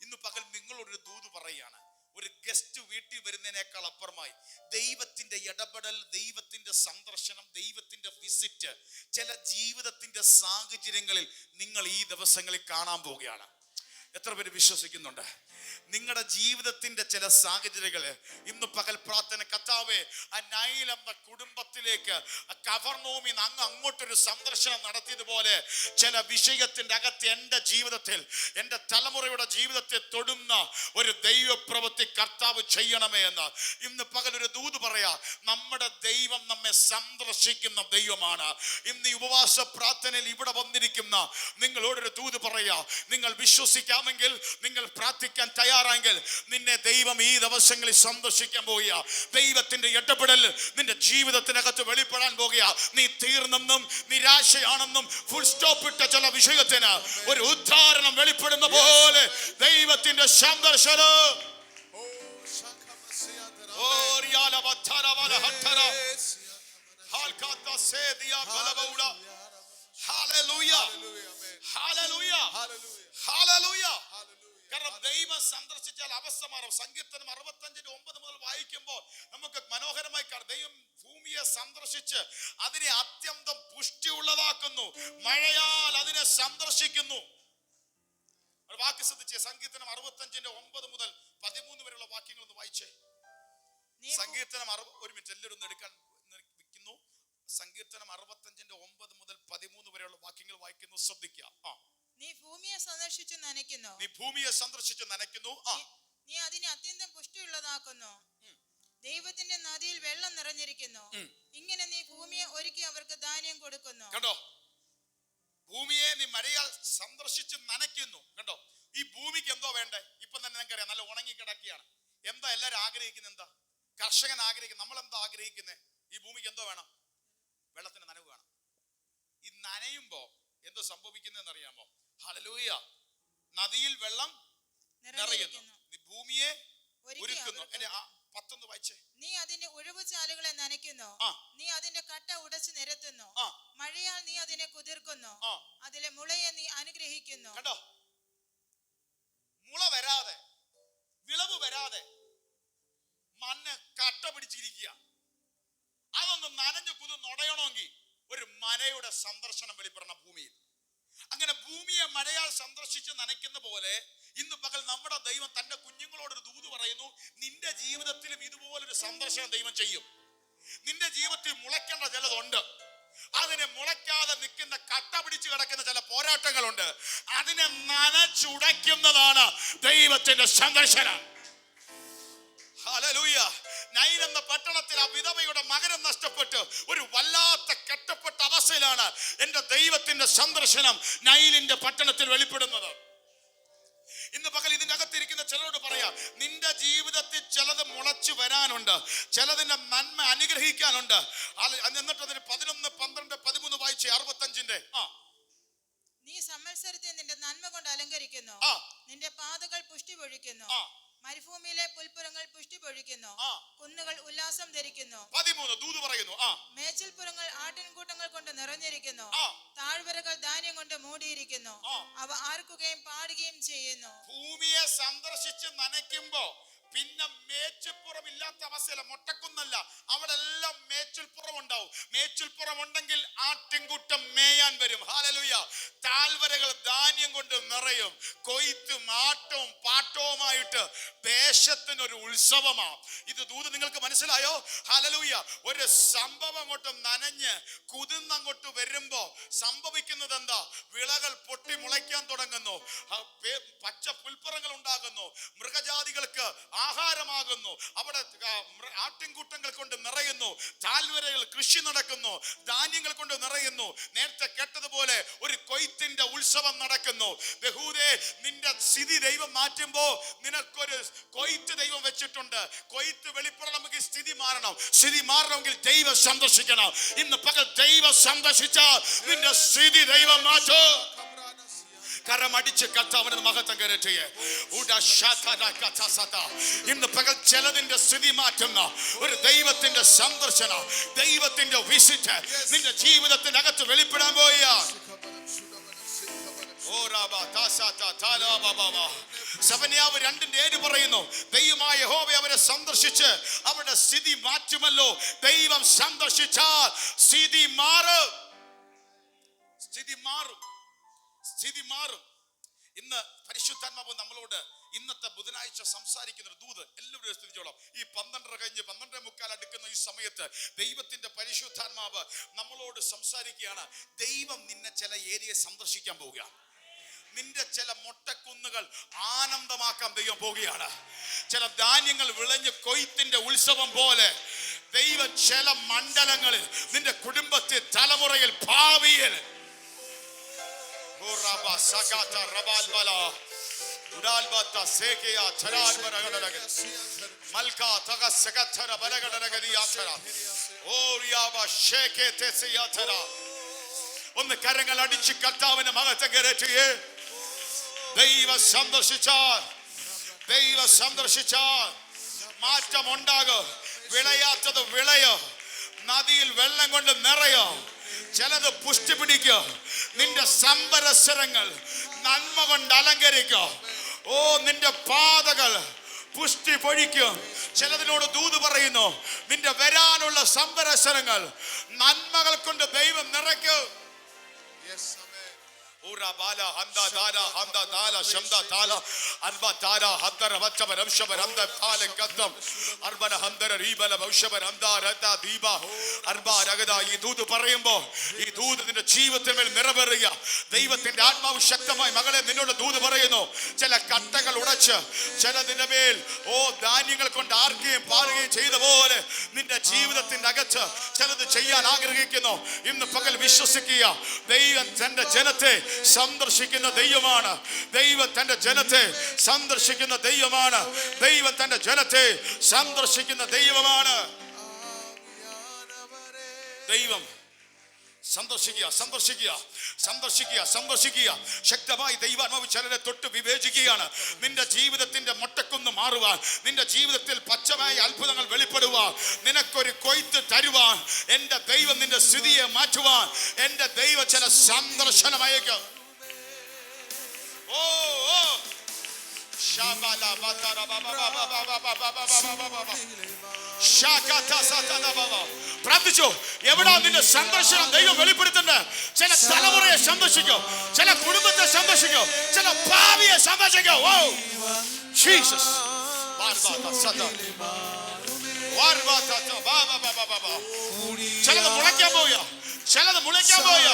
ഇന്ന് പകൽ നിങ്ങളോടൊരു ദൂത് പറയാണ്. ഒരു ഗസ്റ്റ് വീട്ടിൽ വരുന്നതിനേക്കാൾ അപ്പുറമായി ദൈവത്തിന്റെ ഇടപെടൽ, ദൈവത്തിന്റെ സന്ദർശനം, ദൈവത്തിന്റെ വിസിറ്റ് ചില ജീവിതത്തിന്റെ സാഹചര്യങ്ങളിൽ നിങ്ങൾ ഈ ദിവസങ്ങളിൽ കാണാൻ പോവുകയാണ്. എത്ര പേര് വിശ്വസിക്കുന്നുണ്ട്? നിങ്ങളുടെ ജീവിതത്തിന്റെ ചില സാഹചര്യങ്ങള് ഇന്ന് പകൽ പ്രാർത്ഥന, കർത്താവേ, ആ നൈൽ എന്ന കുടുംബത്തിലേക്ക് കവർനോമിൽ അങ്ങ് അങ്ങോട്ടൊരു സന്ദർശനം നടത്തിയതുപോലെ ചില വിഷയത്തിന്റെ അകത്ത് എന്റെ ജീവിതത്തിൽ, എന്റെ തലമുറയുടെ ജീവിതത്തെ തൊടുന്ന ഒരു ദൈവപ്രവൃത്തി കർത്താവ് ചെയ്യണമേ എന്ന് ഇന്ന് പകൽ ഒരു ദൂത് പറയാ. നമ്മുടെ ദൈവം നമ്മെ സന്ദർശിക്കുന്ന ദൈവമാണ്. ഇന്ന് ഈ ഉപവാസ പ്രാർത്ഥനയിൽ ഇവിടെ വന്നിരിക്കുന്ന നിങ്ങളോടൊരു ദൂത് പറയാ. നിങ്ങൾ വിശ്വസിക്കാമെങ്കിൽ, നിങ്ങൾ പ്രാർത്ഥിക്കാൻ തയ്യാറാണെങ്കിൽ നിന്നെ ദൈവം ഈ ദിവസങ്ങളിൽ സന്ദർശിക്കാൻ പോകുക. ദൈവത്തിന്റെ ഇടപെടൽ നിന്റെ ജീവിതത്തിനകത്ത് വെളിപ്പെടാൻ പോകുക. നീ തീർന്നെന്നും നിരാശയാണെന്നും ഫുൾ സ്റ്റോപ്പ് ഇട്ട ചില വിഷയത്തിന് ഒരു ഉദ്ധാരണം വെളിപ്പെടുന്ന പോലെ ദൈവത്തിന്റെ സന്ദർശനം. കാരണം ദൈവം സന്ദർശിച്ചാൽ അവസ്ഥ മാറും. സങ്കീർത്തനം 65:9 മുതൽ വായിക്കുമ്പോൾ നമുക്ക് മനോഹരമായി കാണാം. ദൈവം ഭൂമിയെ സന്ദർശിച്ച് അതിനെ അത്യന്തം പുഷ്ടിയുള്ളതാക്കുന്നു, മഴയാൽ അതിനെ സന്ദർശിക്കുന്നു. ഒരു വാക്ക് ശ്രദ്ധിച്ചേ. സങ്കീർത്തനം 65:9 മുതൽ 13 വരെയുള്ള വാക്യങ്ങൾ ഒന്ന് വായിച്ചേ. സങ്കീർത്തനം ഒരു മിനിറ്റ് എല്ലാവരും ഒന്ന് എടുക്കാൻ വെക്കുന്നു. സങ്കീർത്തനം 65:9 മുതൽ 13 വരെയുള്ള വാക്യങ്ങൾ വായിക്കുന്നു. ശ്രദ്ധിക്കുക. നീ ഭൂമിയെ സന്ദർശിച്ചു നനയ്ക്കുന്നു. നീ ഭൂമിയെ സന്ദർശിച്ചു നനയ്ക്കുന്നു. നീ അതിനെ അത്യന്തം പുഷ്ടിയുള്ളതാക്കുന്നു. ദൈവത്തിന്റെ നദിയിൽ വെള്ളം നിറഞ്ഞിരിക്കുന്നു. ഇങ്ങനെ നീ ഭൂമിയെ ഒരുക്കി അവർക്ക് ധാന്യം കൊടുക്കുന്നു. കണ്ടോ, ഭൂമിയെ നീ മഴയാൽ സന്ദർശിച്ച് നനയ്ക്കുന്നു. കണ്ടോ, ഈ ഭൂമിക്ക് എന്തോ വേണ്ടേ? ഇപ്പൊ തന്നെ നിങ്ങൾക്കറിയാം, നല്ല ഉണങ്ങി കിടക്കുകയാണ്. എന്താ എല്ലാവരും ആഗ്രഹിക്കുന്നത്? എന്താ കർഷകൻ ആഗ്രഹിക്കുന്നത്? നമ്മൾ എന്താ ആഗ്രഹിക്കുന്നത്? ഈ ഭൂമിക്ക് എന്തോ വേണം? വെള്ളത്തിന് നനവ് വേണം. ഈ നനയുമ്പോ എന്തോ സംഭവിക്കുന്നതെന്ന് അറിയാമോ? ഹല്ലേലൂയ, നദിയിൽ വെള്ളം നിറയുന്നു. നീ ഭൂമിയെ ഒരുക്കുന്നു. 10 വായിച്ചേ. നീ അതിന്റെ ഒഴിവുചാലുകളെ നനയ്ക്കുന്നു. നീ അതിന്റെ കട്ട ഉടച്ചു നിരത്തുന്നു. മഴയാൽ നീ അതിനെ കുതിർക്കുന്നു. അതിലെ മുളയെ നീ അനുഗ്രഹിക്കുന്നു. കണ്ടോ, മുള വരാതെ, വിളവ് വരാതെ മണ്ണ് കട്ട പിടിച്ചിരിക്കുക. അതൊന്ന് നനഞ്ഞു കുതിർന്നുടയണമെങ്കിൽ ഒരു മനയുടെ സന്ദർശനം വെളിപ്പെടണം ഭൂമിയിൽ. അങ്ങനെ ഭൂമിയെ മഴയാൽ സന്ദർശിച്ച് നനയ്ക്കുന്ന പോലെ ഇന്ന് പകൽ നമ്മുടെ ദൈവം തന്റെ കുഞ്ഞുങ്ങളോടൊരു ദൂത് പറയുന്നു. നിന്റെ ജീവിതത്തിലും ഇതുപോലൊരു സന്ദർശനം ദൈവം ചെയ്യും. നിന്റെ ജീവിതത്തിൽ മുളയ്ക്കേണ്ട ചിലതുണ്ട്. അതിനെ മുളയ്ക്കാതെ നിൽക്കുന്ന, കട്ട പിടിച്ച് കിടക്കുന്ന ചില പോരാട്ടങ്ങളുണ്ട്. അതിനെ നനച്ചുടയ്ക്കുന്നതാണ് ദൈവത്തിന്റെ സന്ദർശനം. ഹല്ലേലൂയ. നൈൻ എന്ന പട്ടണത്തിൽ ആ വിധവയുടെ മകനം നഷ്ടപ്പെട്ട് ഒരു വല്ലാത്ത കെട്ടപ്പെട്ട അവസ്ഥയിലാണ് എന്റെ ദൈവത്തിന്റെ സന്ദർശനം നൈലിന്റെ പട്ടണത്തിൽ വെളിപ്പെടുന്നത്. ഇന്ന് പകൽ ഇതിന്റെ അകത്തിരിക്കുന്ന ചിലരോട് പറയാ, നിന്റെ ജീവിതത്തിൽ ചിലത് മുളച്ചു വരാനുണ്ട്, ചിലതിന്റെ നന്മ അനുഗ്രഹിക്കാനുണ്ട്. എന്നിട്ട് അതിന് 11, 12, 13 വായിച്ചേ. 65-ന്റെ നീ സംവത്സരത്തെ നിന്റെ നന്മ കൊണ്ട് അലങ്കരിക്കുന്നു. നിന്റെ പാതകൾ പുഷ്ടി പൊഴിക്കുന്നു. മരുഭൂമിയിലെ പുൽപ്പുറങ്ങൾ പുഷ്ടി പൊഴിക്കുന്നു, ആ. കുന്നുകൾ ഉല്ലാസം ധരിക്കുന്നു. 13 ദൂത് പറയുന്നു. മേച്ചിൽപ്പുറങ്ങൾ ആട്ടിൻകൂട്ടങ്ങൾ കൊണ്ട് നിറഞ്ഞിരിക്കുന്നു, ആ. താഴ്വരകൾ ധാന്യം കൊണ്ട് മൂടിയിരിക്കുന്നു, ആ. അവ ആർക്കുകയും പാടുകയും ചെയ്യുന്നു. ഭൂമിയെ സന്ദർശിച്ച് നനയ്ക്കുമ്പോ പിന്നെ മേച്ചിൽപ്പുറം ഇല്ലാത്ത അവസ്ഥയില്ല. മൊട്ടക്കുന്നല്ല, അവിടെ എല്ലാം മേച്ചിൽപ്പുറം ഉണ്ടാവും. മേച്ചിൽപ്പുറം ഉണ്ടെങ്കിൽ ആട്ടിൻകൂട്ടം മേയാൻ വരും. ഹല്ലേലൂയ. താഴ്വരകൾ ധാന്യം കൊണ്ട് നിറയും. കൊയ്ത്തും ആട്ടവും പാട്ടവുമായിട്ട് ദേശത്തിനൊരു ഉത്സവമാണ്. ഇത് ദൂത് നിങ്ങൾക്ക് മനസ്സിലായോ? ഹല്ലേലൂയ. ഒരു സംഭവം അങ്ങോട്ട് നനഞ്ഞ് കുതിർന്നങ്ങോട്ട് വരുമ്പോ സംഭവിക്കുന്നത് എന്താ? വിളകൾ പൊട്ടി മുളയ്ക്കാൻ തുടങ്ങുന്നു, പച്ച പുൽപ്പുറങ്ങൾ ഉണ്ടാകുന്നു, മൃഗജാതികൾക്ക് ആഹാരമാകുന്നു, അവിടെ ആട്ടിൻകൂട്ടങ്ങൾ കൊണ്ട് നിറയുന്നു, താഴ്വരകൾ കൃഷി നടക്കുന്നു, ധാന്യങ്ങൾ കൊണ്ട് നിറയുന്നു. നേരത്തെ കേട്ടതുപോലെ ഒരു കൊയ്ത്തിന്റെ ഉത്സവം നടക്കുന്നു. ബഹൂദേ, നിന്റെ സ്ഥിതി ദൈവം മാറ്റുമ്പോ നിനക്കൊരു കൊയ്ത്ത് ദൈവം വെച്ചിട്ടുണ്ട്. കൊയ്ത്ത് വെളിപ്പെടണമെങ്കിൽ സ്ഥിതി മാറണം. സ്ഥിതി മാറണമെങ്കിൽ ദൈവം സന്ദർശിക്കണം. ഇന്ന് പകൽ ദൈവം സന്ദർശിച്ചാൽ നിന്റെ സ്ഥിതി ദൈവം മാറ്റും. കരമടിച്ച് കർത്താവിന്റെ മഹത്വം കയറട്ടെ. ഇന്ന് പകൽ ചിലതിന്റെ സ്ഥിതി മാറ്റുന്ന ഒരു ദൈവത്തിന്റെ സന്ദർശനം, ദൈവത്തിന്റെ വിസിറ്റ് നിന്റെ ജീവിതത്തിനകത്ത് വെളിപ്പെടാൻ പോയ സെഫന്യാവ് 2:7 പറയുന്നു, ദൈവമായ യഹോവ അവരെ സന്ദർശിച്ച് അവരുടെ സ്ഥിതി മാറ്റുമല്ലോ. ദൈവം സന്ദർശിച്ചാൽ സ്ഥിതി മാറും. സ്ഥിതി മാറും. സ്ഥിതി മാറും. ഇന്ന് പരിശുദ്ധാത്മാവ് നമ്മളോട് ഇന്നത്തെ ബുധനാഴ്ച സംസാരിക്കുന്ന ഒരു ദൂത് എല്ലാവരും ശ്രദ്ധിച്ചോളാം. ഈ 12:30 കഴിഞ്ഞ് 12:45 അടുക്കുന്ന ഈ സമയത്ത് ദൈവത്തിന്റെ പരിശുദ്ധാത്മാവ് നമ്മളോട് സംസാരിക്കുകയാണ്. ദൈവം നിന്നെ ചില ഏരിയ സന്ദർശിക്കാൻ പോവുക. നിന്റെ ചില മൊട്ടക്കുന്നുകൾ ആനന്ദമാക്കാൻ ദൈവം പോവുകയാണ്. ചില ധാന്യങ്ങൾ വിളഞ്ഞ് കൊയ്ത്തിന്റെ ഉത്സവം പോലെ ദൈവം ചില മണ്ഡലങ്ങളിൽ നിന്റെ കുടുംബത്തിൽ തലമുറയിൽ ഭാവിയിൽ ഒന്ന് കരങ്ങൾ അടിച്ച് കർത്താവിന്റെ മഹത്വം കയറ്റുകയെ. ദൈവം സന്ദർശിച്ചാൽ, ദൈവം സന്ദർശിച്ചാൽ മാറ്റം ഉണ്ടാകും. വിളയാത്തത് വിളയോ, നദിയിൽ വെള്ളം കൊണ്ട് നിറയോ, ചിലത് പുഷ്ടി പിടിക്കോ. നിന്റെ സംഭരസരങ്ങൾ നന്മ കൊണ്ട് അലങ്കരിക്കോ. ഓ, നിന്റെ പാതകൾ പുഷ്ടി പൊഴിക്കും. ചിലതിനോട് ദൂത് പറയുന്നു, നിന്റെ വരാനുള്ള സംഭരസരങ്ങൾ നന്മകൾ കൊണ്ട് ദൈവം നിറയ്ക്കും. ഈ ദൂത് പറയുമ്പോ ഈ ദൂത് നിന്റെ ജീവിതത്തിൽ നിറവേറുക. ദൈവത്തിന്റെ ആത്മാവ് ശക്തമായി മകളെ നിന്നോട് ദൂത് പറയുന്നു. ചില കട്ടകൾ ഉടച്ച് ചിലതിന്റെ മേൽ ധാന്യങ്ങൾ കൊണ്ട് ആർക്കുകയും പാറുകയും ചെയ്ത പോലെ നിന്റെ ജീവിതത്തിന്റെ അകത്ത് ചിലത് ചെയ്യാൻ ആഗ്രഹിക്കുന്നു. ഇന്ന് പകൽ വിശ്വസിക്കുക, ദൈവം തന്റെ ജനത്തെ സന്ദർശിക്കുന്ന ദൈവമാണ്. ദൈവം തന്റെ ജനത്തെ സന്ദർശിക്കുന്ന ദൈവമാണ്. ദൈവം തന്റെ ജനത്തെ സന്ദർശിക്കുന്ന ദൈവമാണ്. ദൈവം സന്ദർശിക്കുക, സന്ദർശിക്കുക, സന്ദർശിക്കുക, സന്ദർശിക്കുക. ശക്തമായി ദൈവാത്മാവ് ചിലരെ തൊട്ട് വിവേചിക്കുകയാണ്. നിന്റെ ജീവിതത്തിന്റെ മൊട്ടക്കുന്ന് മാറുവാൻ, നിന്റെ ജീവിതത്തിൽ പച്ചമായ അത്ഭുതങ്ങൾ വെളിപ്പെടുവാൻ, നിനക്കൊരു കൊയ്ത്ത് തരുവാൻ എന്റെ ദൈവം നിന്റെ സ്ഥിതിയെ മാറ്റുവാൻ എന്റെ ദൈവം ചില സന്ദർശനം അയക്കും. പ്രാർത്ഥിച്ചു. എവിടാ നിന്റെ സന്ദർശനം ദൈവം വെളിപ്പെടുത്തുന്നത്? ചില തലമുറയെ സന്ദർശിക്കും, ചില കുടുംബത്തെ സന്ദർശിക്കും, ചില ഭാവിയെ സന്ദർശിക്കും. Oh Jesus. ചിലത് മുളയ്ക്കാൻ പോയ, ചിലത് മുളയ്ക്കാൻ പോയ.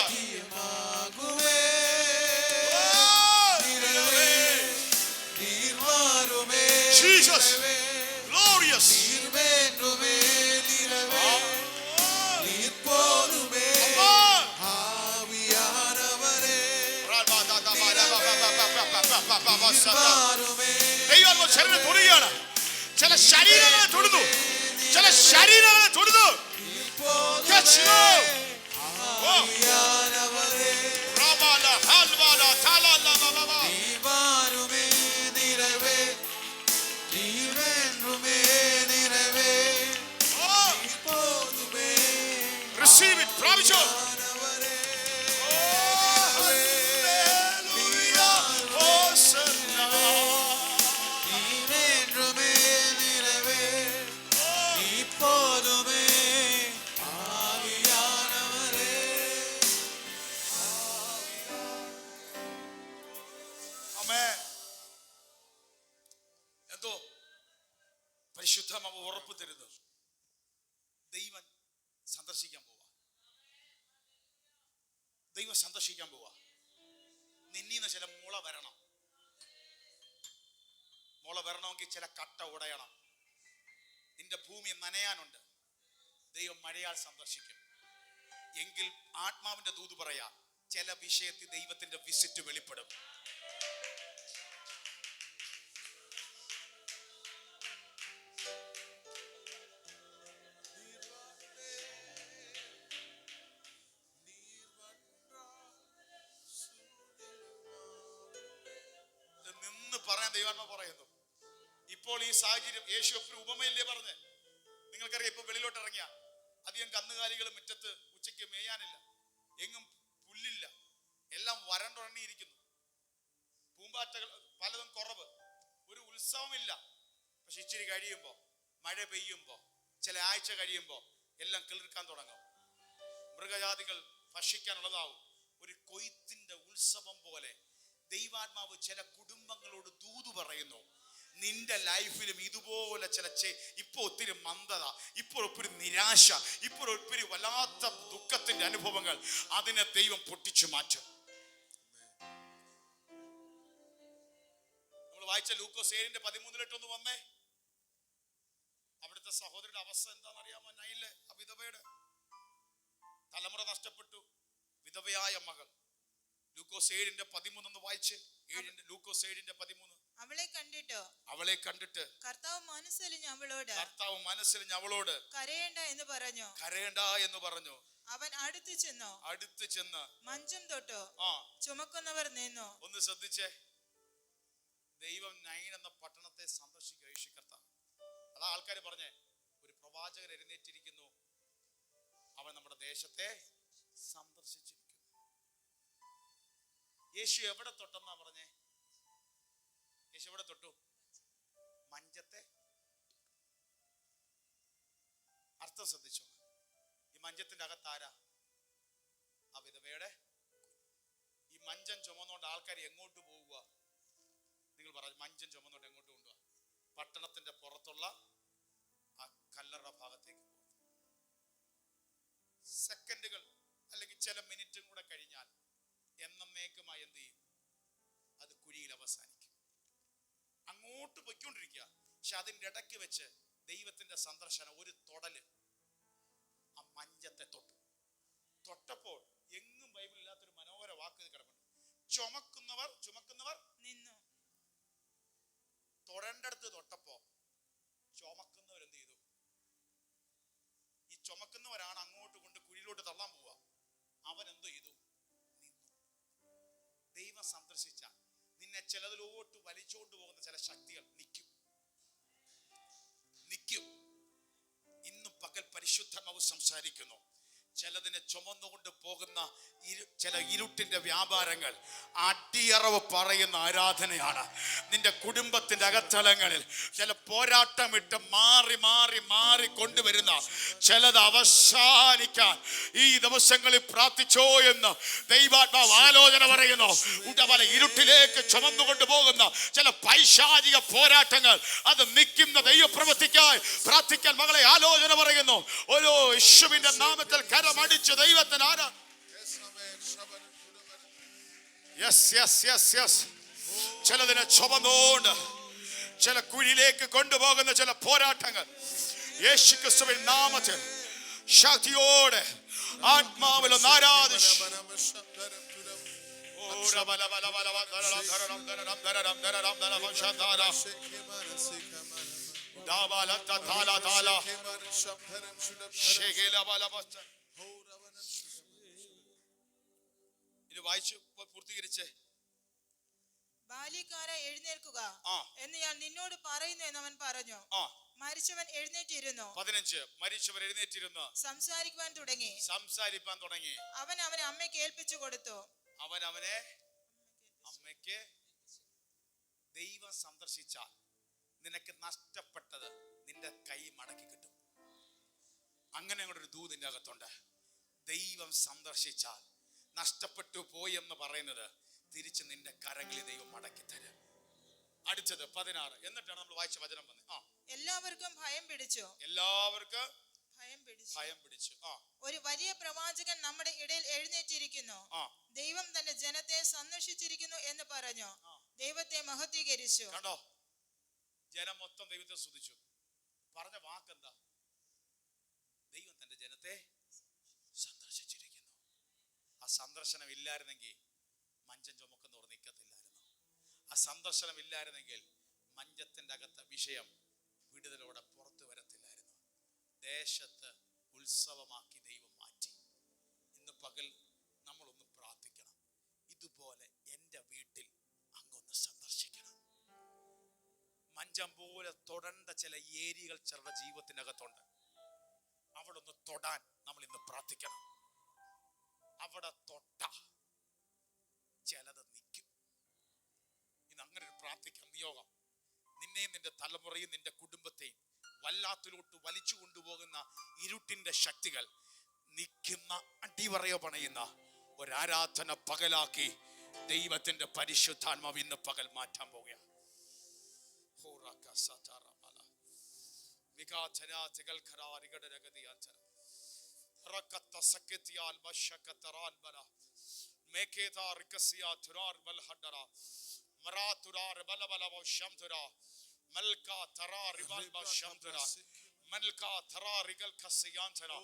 Jesus, glorious. ദൈവം ശരീരം തൊടുകയാണ്. ചില ശരീരങ്ങളെ തൊടുന്നു, ചില ശരീരങ്ങളെ തൊടുന്നു. പരിശുദ്ധമാവ് ഉറപ്പ് തരുന്നു. ദൈവം സന്ദർശിക്കാൻ പോവാ. ദൈവം സന്ദർശിക്കാൻ പോവാ. നിന്നീന്ന് ചില മുള വരണം. മുള വരണമെങ്കിൽ ചില കട്ട ഉടയണം. നിന്റെ ഭൂമി നനയാനുണ്ട്. ദൈവം മഴയാൽ സന്ദർശിക്കും. എങ്കിൽ ആത്മാവിന്റെ ദൂത് പറയാ, ചില വിഷയത്തിൽ ദൈവത്തിന്റെ വിസിറ്റ് വെളിപ്പെടും. നിന്ന് പറയാൻ ദൈവാത്മ പറയുന്നു. ഇപ്പോൾ ഈ സാഹചര്യം യേശു ഒരു ഉപമയില്ലേ പറഞ്ഞ്. നിങ്ങൾക്കറിയാം, ഇപ്പൊ വെളിയിലോട്ട് ഇറങ്ങിയ അധികം കന്നുകാലികൾ മുറ്റത്ത് ഉച്ചയ്ക്ക് മേയാനില്ല. എങ്ങും പുല്ലില്ല. എല്ലാം വരണ്ടുണങ്ങിയിരിക്കുന്നു. പൂമ്പാറ്റകൾ പലതും കുറവ്. ഒരു ഉത്സവമില്ല. പക്ഷെ ഇച്ചിരി കഴിയുമ്പോ, മഴ പെയ്യുമ്പോ, ചില ആഴ്ച കഴിയുമ്പോ എല്ലാം കിളിർക്കാൻ തുടങ്ങും. മൃഗജാതികൾ ഭക്ഷിക്കാനുള്ളതാവും. ഒരു കൊയ്ത്തിന്റെ ഉത്സവം പോലെ ദൈവാത്മാവ് ചില കുടുംബങ്ങളോട് ദൂത് പറയുന്നു. നിന്റെ ലൈഫിലും ഇതുപോലെ ചില ഇപ്പൊ ഒത്തിരി മന്ദത, ഇപ്പോൾ ഒത്തിരി നിരാശ, ഇപ്പോൾ ഒത്തിരി വല്ലാത്ത ദുഃഖത്തിന്റെ അനുഭവങ്ങൾ, അതിനെ ദൈവം പൊട്ടിച്ചു മാറ്റും. നമ്മൾ വായിച്ച ലൂക്കോസ് 7:13 വന്നേ. അവിടുത്തെ സഹോദരിയുടെ അവസ്ഥ എന്താണെന്നറിയാമോ? നൈലെ വിധവയുടെ തലമുറ നഷ്ടപ്പെട്ടു. വിധവയായ മകൾ. ലൂക്കോസ് 7:13 വായിച്ച്. ലൂക്കോസ് 7:13. അവളെ കണ്ടിട്ട് കർത്താവ് മനസ്സിലിഞ്ഞ് അവളോട് കരയേണ്ട എന്ന് പറഞ്ഞു. അവൻ അടുത്ത് ചെന്ന് മഞ്ചം തൊട്ടു. ചുമക്കുന്നവർ നിന്നു. ഒന്ന് ശ്രദ്ധിച്ചേ. ദൈവം നൈൻ എന്ന പട്ടണത്തെ സന്ദർശിക്കുക. യേശു കർത്താവ്. അതാ ആൾക്കാർ പറഞ്ഞേ, ഒരു പ്രവാചകൻ എഴുന്നേറ്റിരിക്കുന്നു, അവൻ നമ്മുടെ ദേശത്തെ സന്ദർശിച്ചിരിക്കുന്നു. യേശു എവിടെ തൊട്ടെന്നാ പറഞ്ഞേ? യേശു എവിടെ തൊട്ടു? മഞ്ചത്തെ. അർത്ഥം ശ്രദ്ധിച്ചോ? ഈ മഞ്ചത്തിന്റെ അകത്താരാ? ആ വിധവയുടെ. ഈ മഞ്ചം ചുമന്നുകൊണ്ട് ആൾക്കാർ എങ്ങോട്ട് പോവുക? നിങ്ങൾ പറഞ്ഞു, മഞ്ചം ചുമന്നുകൊണ്ട് എങ്ങോട്ട് കൊണ്ടുപോവാ? പട്ടണത്തിന്റെ പുറത്തുള്ള ആ കല്ലറ ഭാഗത്തേക്ക് പോകും. സെക്കൻഡുകൾ അല്ലെങ്കിൽ ചില മിനിറ്റും കൂടെ കഴിഞ്ഞാൽ എന്നേക്കുമായി എന്ത് ചെയ്യും? അത് കുഴിയിൽ അവസാനിക്കും. അങ്ങോട്ട് പൊയ്ക്കൊണ്ടിരിക്കുക. പക്ഷെ അതിൻ്റെ ഇടയ്ക്ക് വെച്ച് ദൈവത്തിന്റെ സന്ദർശനം, ഒരു തൊടല് ആ മഞ്ചത്തെ തൊട്ടപ്പോൾ എങ്ങും ബൈബിളില്ലാത്തൊരു മനോഹര വാക്ക് കിടപ്പുണ്ട്. ചുമക്കുന്നവർ നിന്നു. തൊടേണ്ടടുത്ത് തൊട്ടപ്പോ ചുമക്കുന്നവർ എന്ത് ചെയ്തു? ഈ ചുമക്കുന്നവരാണ് അങ്ങോട്ട് കൊണ്ട് കുഴിയിലോട്ട് തള്ളാൻ പോവുക. അവൻ എന്ത് ചെയ്തു? നിന്നു. ദൈവം സന്ദർശിച്ച നിന്നെ ചിലതിലോട്ട് വലിച്ചോണ്ട് പോകുന്ന ചില ശക്തികൾ നിൽക്കും. ഇന്നും പകൽ പരിശുദ്ധാത്മാവ് സംസാരിക്കുന്നു. ചിലതിനെ ചുമന്നുകൊണ്ട് പോകുന്ന ചില ഇരുട്ടിന്റെ വ്യാപാരങ്ങൾ അടിയറവ് പറയുന്ന ആരാധനയാണ്. നിന്റെ കുടുംബത്തിന്റെ അകത്തളങ്ങളിൽ ചില പോരാട്ടമിട്ട് മാറി കൊണ്ടുവരുന്ന ചിലത് അവസാനിക്കാൻ ഈ ദിവസങ്ങളിൽ പ്രാർത്ഥിച്ചോ എന്ന് ദൈവാത്മാവ് ആലോചന പറയുന്നു. പല ഇരുട്ടിലേക്ക് ചുമന്നുകൊണ്ട് പോകുന്ന ചില പൈശാചിക പോരാട്ടങ്ങൾ അത് നിൽക്കുന്ന ദൈവപ്രവൃത്തിക്കായി പ്രാർത്ഥിക്കാൻ മകളെ ആലോചന പറയുന്നു. ഓരോ യേശുവിന്റെ നാമത്തിൽ കരമടിച്ച് ദൈവത്തിന് ആരാ. ചിലതിനെ ചുമന്നുകൊണ്ട് ചില കുഴിയിലേക്ക് കൊണ്ടുപോകുന്ന ചില പോരാട്ടങ്ങൾ യേശുക്രിസ്തുവിൻ നാമത്തിൽ ശക്തിയോടെ ആത്മാവിലൊന്ന് ആരാധിച്ച് ഇത് വായിച്ചു പൂർത്തീകരിച്ചേ. ബാല്യക്കാര എഴുന്നേൽക്കുക എന്ന് ഞാൻ നിന്നോട് പറയുന്നു എന്ന് അവൻ പറഞ്ഞു. മരിച്ചവൻ എഴുന്നേറ്റിരുന്നു. 15 മരിച്ചവർ എഴുന്നേറ്റിരുന്നു. സംസാരിക്കാൻ തുടങ്ങി. അവൻ അവനെ അമ്മയ്ക്ക് ഏൽപ്പിച്ചു കൊടുത്തു. അമ്മയ്ക്ക്. ദൈവം സന്ദർശിച്ചാൽ നിനക്ക് നഷ്ടപ്പെട്ടത് നിന്റെ കൈ മടക്കി കിട്ടും. അങ്ങനെ ഒരു ദൂതിന്റെ അകത്തുണ്ട്. ദൈവം സന്ദർശിച്ചാൽ നഷ്ടപ്പെട്ടു പോയി എന്ന് പറയുന്നത് തിരിച്ച് നിന്റെ കരങ്ങളിൽ ദൈവം മടക്കി തരും. അടുത്തത് 16. എന്നിട്ടാണ് നമ്മൾ വായിച്ച വചനം വന്നത്. എല്ലാവർക്കും ഭയം പിടിച്ചു. എല്ലാവർക്കും ഭയം പിടിച്ചു. ഒരു വലിയ പ്രവാചകൻ നമ്മുടെ ഇടയിൽ എഴുന്നേറ്റിരിക്കുന്നു. ദൈവം തന്റെ ജനത്തെ സന്ദർശിച്ചിരിക്കുന്നു എന്ന് പറഞ്ഞു ദൈവത്തെ മഹത്വീകരിച്ചു. കണ്ടോ, ജനം മൊത്തം ദൈവത്തെ സ്തുതിച്ചു. പറഞ്ഞ വാക്കെന്താ? ദൈവം തന്റെ ജനത്തെ സന്ദർശിച്ചിരിക്കുന്നു. ആ സന്ദർശനം ഇല്ലായിരുന്നെങ്കിൽ മഞ്ചം ചുമക്കുന്നവർ നിൽക്കത്തില്ലായിരുന്നു. ആ സന്ദർശനം ഇല്ലായിരുന്നെങ്കിൽ മഞ്ചത്തിന്റെ അകത്തെ വിഷയം വിടുതലോടെ പുറത്തു വരത്തില്ലായിരുന്നു. ദേശത്ത് ഉത്സവമാക്കി ദൈവം മാറ്റി. ഇന്ന് പകൽ നമ്മളൊന്ന് പ്രാർത്ഥിക്കണം, ഇതുപോലെ എൻ്റെ വീട്ടിൽ അങ്ങൊന്ന് സന്ദർശിക്കണം. മഞ്ചം പോലെ തൊടേണ്ട ചില ഏരിയകൾ ചിലരുടെ ജീവിതത്തിനകത്തുണ്ട്. അവിടെ ഒന്ന് തൊടാൻ നമ്മൾ ഇന്ന് പ്രാർത്ഥിക്കണം. അവിടെ തൊട്ട ചിലത് നിൽക്കും. ഇന്ന് അങ്ങനെ ഒരു പ്രാർത്ഥിക്കാൻ നിയോഗം. നിന്നെയും നിന്റെ തലമുറയും നിന്റെ കുടുംബത്തെയും വല്ലാത്തിലോട്ട് വലിച്ചു കൊണ്ടുപോകുന്ന ഇരുട്ടിന്റെ ശക്തികൾ നിൽക്കുന്ന അടിവറയോ പണയുന്ന ഒരാരാധന പകലാക്കി ദൈവത്തിന്റെ പരിശുദ്ധാത്മാവ് ഇന്ന് പകൽ മാറ്റാൻ പോവുകയാണ്. Malka tara rival ba shamtara malka tara rigal kasiyantara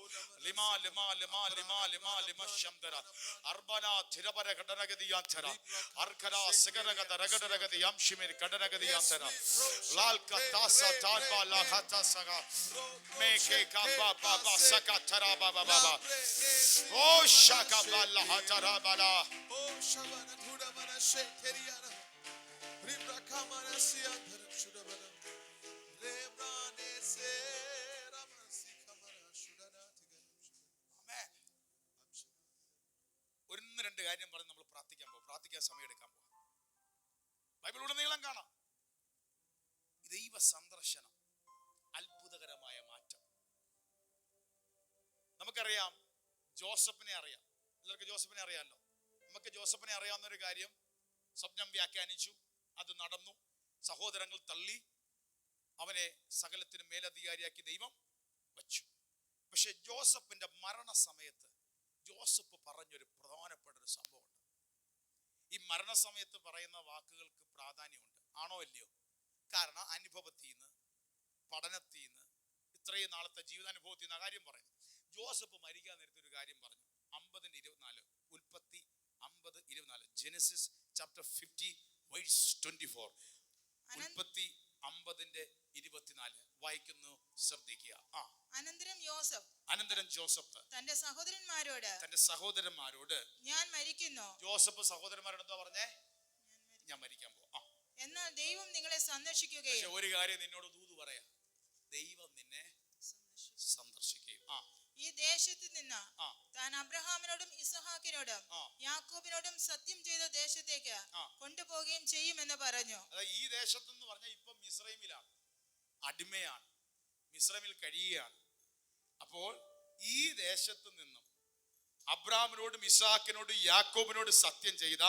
lima lima lima lima lima lima shamtara arbana thirabara gadanagadiantara arkara sigaragada ragadagadi yamshimir gadanagadiantara lalka tasa tarba la khata saga meke ka ba ba ba saka tara ba ba ba oh shaka ba la hatara bala oh shabana thuda bana sheteriana ribra kamana siyantara ഒന്ന് രണ്ട് കാര്യം പറഞ്ഞ് നമ്മൾ പ്രാർത്ഥിക്കാൻ സമയം എടുക്കാൻ പോകാം. ബൈബിളിലൂടെ നീളം കാണാം. ദൈവ സന്ദർശനം, അത്ഭുതകരമായ മാറ്റം. നമുക്കറിയാം, ജോസഫിനെ അറിയാം. എല്ലാവർക്കും ജോസഫിനെ അറിയാമല്ലോ. നമുക്ക് ജോസഫിനെ അറിയാവുന്ന ഒരു കാര്യം, സ്വപ്നം വ്യാഖ്യാനിച്ചു, അത് നടന്നു, സഹോദരങ്ങൾ തള്ളി, അവനെ സകലത്തിനും മേലധികാരിയാക്കി ദൈവം വച്ചു. പക്ഷെ ജോസഫിന്റെ മരണസമയത്ത് ജോസഫ് പറഞ്ഞൊരു പ്രധാനപ്പെട്ട ഒരു സംഭവമുണ്ട്. ഈ മരണസമയത്ത് പറയുന്ന വാക്കുകൾക്ക് പ്രാധാന്യമുണ്ട്. ആണോ അല്ലയോ? കാരണം അനുഭവത്തിൽ നിന്ന്, പഠനത്തിൽ നിന്ന്, ഇത്രയും നാളത്തെ ജീവിതാനുഭവത്തിൽ നിന്ന് ആ കാര്യം പറയുന്നു. ജോസഫ് മരിക്കാൻ നേരത്തെ ഒരു കാര്യം പറഞ്ഞു. 50:24 ഉൽപ്പത്തി 50:24 ജെനസിസ് ചാപ്റ്റർ 50 വേഴ്സ് 24. ഉൽപ്പത്തി 50:24 വായിക്കുന്നു, ശ്രദ്ധിക്കുക. അനന്തരം ജോസഫ് തന്റെ സഹോദരന്മാരോട് ഞാൻ മരിക്കുന്നു. ജോസഫ് സഹോദരന്മാരോട് എന്താ പറഞ്ഞേ? ഞാൻ മരിക്കാൻ പോവാ. എന്നാൽ ദൈവം നിങ്ങളെ സന്ദർശിക്കുകയും. ഒരു കാര്യം നിന്നോട് ദൂത് പറയാം, ദൈവം നിന്നെ സന്ദർശിക്കുകയും ഈ ദേശത്ത് നിന്ന് താൻ അബ്രഹാമിനോടും ഇസഹാക്കിനോടും യാക്കോബിനോടും സത്യം ചെയ്ത ദേശത്തേക്ക് കൊണ്ടുപോവുകയും ചെയ്യുമെന്ന് പറഞ്ഞു. ഈ ദേശത്തെന്ന് പറഞ്ഞാൽ ഇപ്പം മിസ്രൈമിലാണ്, അടിമയാണ്, മിസ്രൈമിൽ കഴിയുകയാണ്. അപ്പോൾ ഈ ദേശത്ത് നിന്നും അബ്രഹാമിനോടും ഇസഹാക്കിനോടും യാക്കോബിനോടും സത്യം ചെയ്ത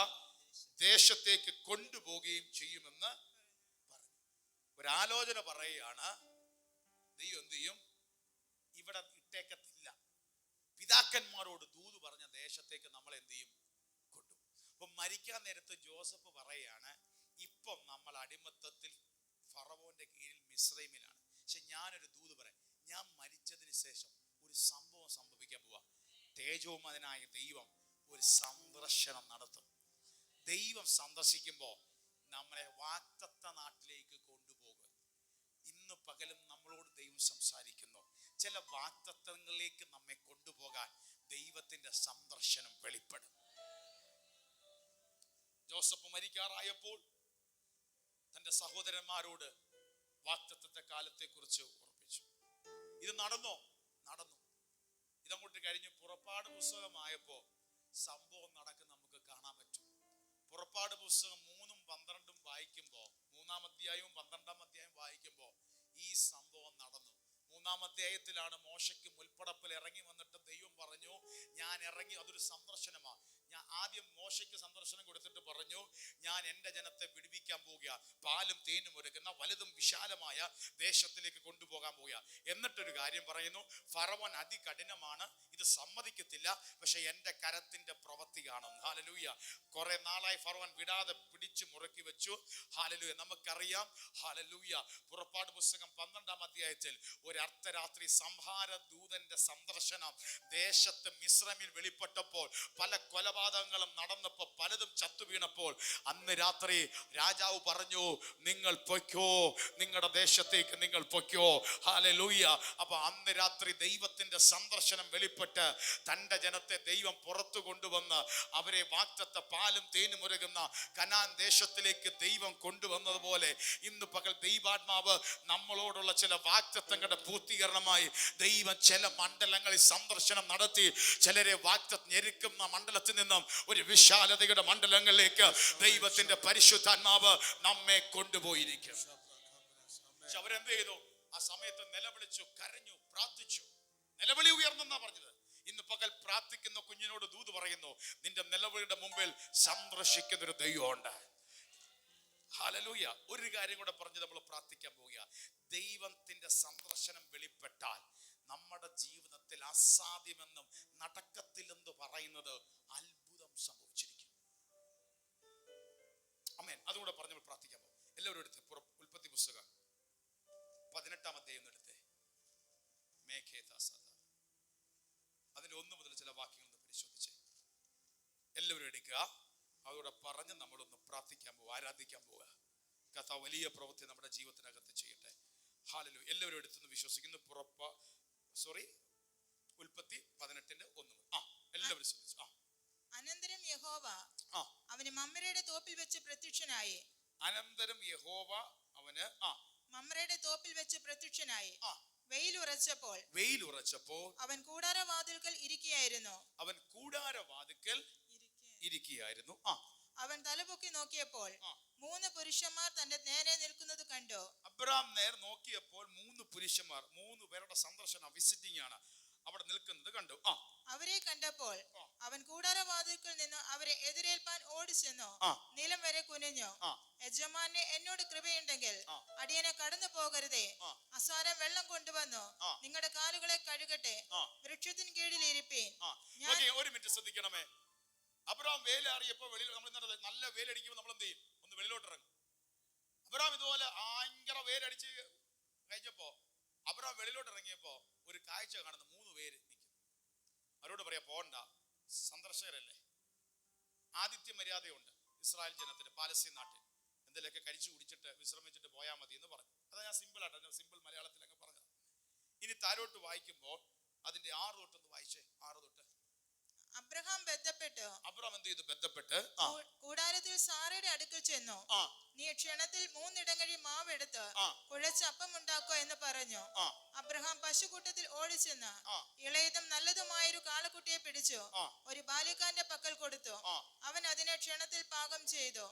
ദേശത്തേക്ക് കൊണ്ടുപോവുകയും ചെയ്യുമെന്ന് പറഞ്ഞു. ഒരാലോചന പറയുകയാണ്, ദൈവം എന്ത് ചെയ്യും? ഇവിടെ ഇട്ടേക്കത്തില്ല. പിതാക്കന്മാരോട് ദൂത് പറഞ്ഞ ദേശത്തേക്ക് നമ്മൾ എന്ത് ചെയ്യും? കൊണ്ടുപോകും. അപ്പൊ മരിക്കാൻ നേരത്ത് ജോസഫ് പറയുകയാണ്, ഇപ്പം നമ്മൾ അടിമത്തത്തിൽ ഫറവോന്റെ കീഴിൽ മിസ്രൈമിലാണ്. പക്ഷെ ഞാനൊരു ദൂത് പറയാം, ഞാൻ മരിച്ചതിന് ശേഷം ഒരു സംഭവം സംഭവിക്കാൻ പോവാ. തേജോമയനായ ദൈവം ഒരു സന്ദർശനം നടത്തും. ദൈവം സന്ദർശിക്കുമ്പോൾ നമ്മളെ വാഗ്ദത്ത നാട്ടിലേക്ക് കൊണ്ടുപോകും. ഇന്ന് പകലും നമ്മളോട് ദൈവം സംസാരിക്കുന്നു. ചില വാഗ്ദത്തങ്ങളിലേക്ക് നമ്മെ കൊണ്ടുപോകാൻ ദൈവത്തിന്റെ സന്ദർശനം വെളിപ്പെടും. ജോസഫ് മരിക്കാറായപ്പോൾ തന്റെ സഹോദരന്മാരോട് വാഗ്ദത്തത്തെ കാലത്തെ കുറിച്ച് ഉറപ്പിച്ചു. ഇത് നടന്നു. ഇതങ്ങോട്ട് കഴിഞ്ഞു. പുറപ്പാട് പുസ്തകമായപ്പോ സംഭവം നടക്കുന്ന നമുക്ക് കാണാൻ പറ്റും. പുറപ്പാട് പുസ്തകം 3ഉം 12ഉം വായിക്കുമ്പോ, 3-ാം അധ്യായവും 12-ാം അധ്യായവും വായിക്കുമ്പോ ഈ സംഭവം നടന്നു. 3-ാം അധ്യായത്തിലാണ് മോശയ്ക്ക് മുൽപ്പടപ്പിൽ ഇറങ്ങി വന്നിട്ട് ദൈവം പറഞ്ഞു, ഞാൻ ഇറങ്ങി, അതൊരു സന്ദർശനമാണ്, ഞാൻ ആദ്യം മോശയ്ക്ക് സന്ദർശനം കൊടുത്തിട്ട് പറഞ്ഞു, ഞാൻ എൻ്റെ ജനത്തെ വിടുവിക്കാൻ പോവുക, പാലും തേനും ഒരുക്കുന്ന വലുതും വിശാലമായ ദേശത്തിലേക്ക് കൊണ്ടുപോകാൻ പോവുക. എന്നിട്ടൊരു കാര്യം പറയുന്നു, ഫറവോൻ അതികഠിനമാണ്, ഇത് സമ്മതിക്കത്തില്ല, പക്ഷെ എൻ്റെ കരത്തിന്റെ പ്രവൃത്തി കാണും. ഹല്ലേലൂയ. കുറെ നാളായി ഫറവോൻ വിടാതെ പിടിച്ചു മുറുക്കി വെച്ചു. ഹല്ലേലൂയ. നമുക്കറിയാം, ഹല്ലേലൂയ, പുറപ്പാട് പുസ്തകം 12-ാം അധ്യായത്തിൽ ഒരു അർദ്ധരാത്രി സംഹാര ദൂതന്റെ സന്ദർശനം ദേശത്ത് മിസ്രൈമിൽ വെളിപ്പെട്ടപ്പോൾ, പല കൊലപാതകങ്ങളും നടന്നപ്പോൾ, പലതും ചത്തു വീണപ്പോൾ, അന്ന് രാത്രി രാജാവ് പറഞ്ഞു, നിങ്ങൾ പൊയ്ക്കോ, നിങ്ങളുടെ ദേശത്തേക്ക് നിങ്ങൾ പൊയ്ക്കോ. ഹല്ലേലൂയ. അപ്പൊ അന്ന് രാത്രി ദൈവത്തിന്റെ സന്ദർശനം വെളിപ്പെട്ട് തന്റെ ജനത്തെ ദൈവം പുറത്തു കൊണ്ടുവന്ന് അവരെ വാഗ്ദത്ത പാലും തേനും ഒരുകുന്ന കനാൻ ദേശത്തിലേക്ക് ദൈവം കൊണ്ടുവന്നതുപോലെ ഇന്ന് പകൽ ദൈവാത്മാവ് നമ്മളോടുള്ള ചില വാഗ്ദത്തങ്ങളുടെ പൂർത്തീകരണമായി ദൈവം ചില മണ്ഡലങ്ങളിൽ സന്ദർശനം നടത്തി ചിലരെ വാഗ്ദത്തം ഞെരുക്കുന്ന മണ്ഡലത്തിൽ നിന്നും ഒരു വിശാലതയുടെ മണ്ഡലങ്ങളിലേക്ക് ദൈവത്തിന്റെ പരിശുദ്ധാത്മാവ് നമ്മെ കൊണ്ടുപോയിരിക്കും. പക്ഷെ അവരെന്ത് ചെയ്തു? ആ സമയത്ത് നിലവിളിച്ചു, കരഞ്ഞു, പ്രാർത്ഥിച്ചു. നിലവിളി ഉയർന്നെന്നാ പറഞ്ഞത്. ഇന്ന് പകൽ പ്രാർത്ഥിക്കുന്ന കുഞ്ഞിനോട് ദൂത് പറയുന്നു, നിന്റെ നിലവിളിയുടെ മുമ്പിൽ സന്ദർശിക്കുന്ന ഒരു ദൈവമുണ്ട്. ഹല്ലേലൂയ. ഒരു കാര്യം കൂടെ പറഞ്ഞ് നമ്മൾ പ്രാർത്ഥിക്കാൻ പോവുക. ദൈവത്തിന്റെ സന്ദർശനം വെളിപ്പെട്ടാൽ നമ്മുടെ ജീവിതത്തിൽ അസാധ്യമെന്നും നടക്കത്തില്ലെന്ന് പറയുന്നത് അത്ഭുതം സംഭവിച്ചിരിക്കും. ആമേൻ. അതുകൂടെ പറഞ്ഞ് നമ്മൾ പ്രാർത്ഥിക്കാൻ പോകും. എല്ലാവരും എടുത്ത് ഉൽപ്പത്തി പുസ്തകം 18-ാം അധ്യായം എടുത്തേ. അതിന്റെ 1 മുതൽ ചില വാക്യങ്ങൾ ഒന്ന് പരിശോധിച്ചേ. എല്ലാവരും എടുക്കുക. അതോടെ പറഞ്ഞ് നമ്മളൊന്ന് പ്രാർത്ഥിക്കാൻ പോവുക, ആരാധിക്കാൻ പോവുക. കർത്താവ് വലിയ പ്രവൃത്തി നമ്മുടെ ജീവിതത്തിനകത്ത് ചെയ്യട്ടെ. ഹല്ലേലൂയ. എല്ലാവരും എടുത്തെന്ന് വിശ്വസിക്കുന്നു. ഉൽപ്പത്തി 18:1. എല്ലാവരും ശ്രദ്ധിച്ചു. അനന്തരം യഹോവ അവന് മമ്രയുടെ തോപ്പിൽ വെച്ച് പ്രത്യക്ഷനായി. അനന്തരം യഹോവ അവന് മമ്രയുടെ തോപ്പിൽ വെച്ച് പ്രത്യക്ഷനായി. വെയിലുറച്ചപ്പോൾ അവൻ കൂടാരവാതിൽക്കൽ ഇരിക്കുകയായിരുന്നു. അവൻ തലപൊക്കി നോക്കിയപ്പോൾ 3 പുരുഷന്മാർ തന്റെ നേരെ നിൽക്കുന്നത് കണ്ടു. അബ്രാം നേർ നോക്കിയപ്പോൾ 3 പുരുഷന്മാർ, 3 പേരുടെ സന്ദർശന വിസിറ്റിംഗ് ആണ്, അവിടെ നിൽക്കുന്നത് കണ്ടു. അവരെ കണ്ടപ്പോൾ അവൻ കൂടാരവാതിൽക്കൽ നിന്ന് അവരെ എതിരേൽപ്പാൻ ഓടിച്ചെന്നു നിലം വരെ കുനിഞ്ഞു. യജമാനെ, എന്നോട് കൃപയുണ്ടെങ്കിൽ അടിയനെ കടന്നു പോകരുതേ. അസാരം വെള്ളം കൊണ്ടുവന്നു നിങ്ങളുടെ കാലുകളെ കഴുകട്ടെ. വൃക്ഷത്തിന് കീഴിൽ ഇരിപ്പീൻ. ഒരു മിനിറ്റ് ശ്രദ്ധിക്കണമേ. അബ്രാം വേലറിയപ്പോ വെളിയിൽ നമ്മൾ നല്ല വേലടിക്കുമ്പോൾ നമ്മൾ എന്ത് ചെയ്യും? ഒന്ന് വെളിയിലോട്ട് ഇറങ്ങും. അബ്രാം ഇതുപോലെ ഭയങ്കര വേലടിച്ച് കഴിഞ്ഞപ്പോ അബ്രാം വെളിയിലോട്ട് ഇറങ്ങിയപ്പോ ഒരു കാഴ്ച കാണുന്ന 3 പേര് നിൽക്കും. അവരോട് പറയാ, പോണ്ട, സന്ദർശകരല്ലേ, ആതിഥ്യ മര്യാദയുണ്ട് ഇസ്രായേൽ ജനത്തിന്, പാലസ്തീൻ നാട്ടിൽ എന്തെങ്കിലുമൊക്കെ കഴിച്ചു കുടിച്ചിട്ട് വിശ്രമിച്ചിട്ട് പോയാൽ മതി എന്ന് പറഞ്ഞു. അതാ ഞാൻ സിമ്പിൾ മലയാളത്തിലൊക്കെ പറഞ്ഞത്. ഇനി താരോട്ട് വായിക്കുമ്പോൾ അതിന്റെ 6 തൊട്ടൊന്ന് വായിച്ചേ. 6 തൊട്ട്. അബ്രഹാം എന്ത് ചെയ്തു? ബന്ധപ്പെട്ട് കൂടാരത്തിൽ സാറയുടെ അടുക്കൽ ചെന്നു. നീ ക്ഷണത്തിൽ 3 ഇടങ്ങഴി മാവെടുത്ത് കുഴച്ച് അപ്പം ഉണ്ടാക്കോ എന്ന് പറഞ്ഞു. അബ്രഹാം പശുക്കൂട്ടത്തിൽ ഓടിച്ചെന്ന് ഇളയതും നല്ലതുമായൊരു കാളക്കുട്ടിയെ പിടിച്ചു ഒരു ബാല്യക്കാരന്റെ പക്കൽ കൊടുത്തു. അവൻ അതിനെ ക്ഷണത്തിൽ പാകം ചെയ്തു.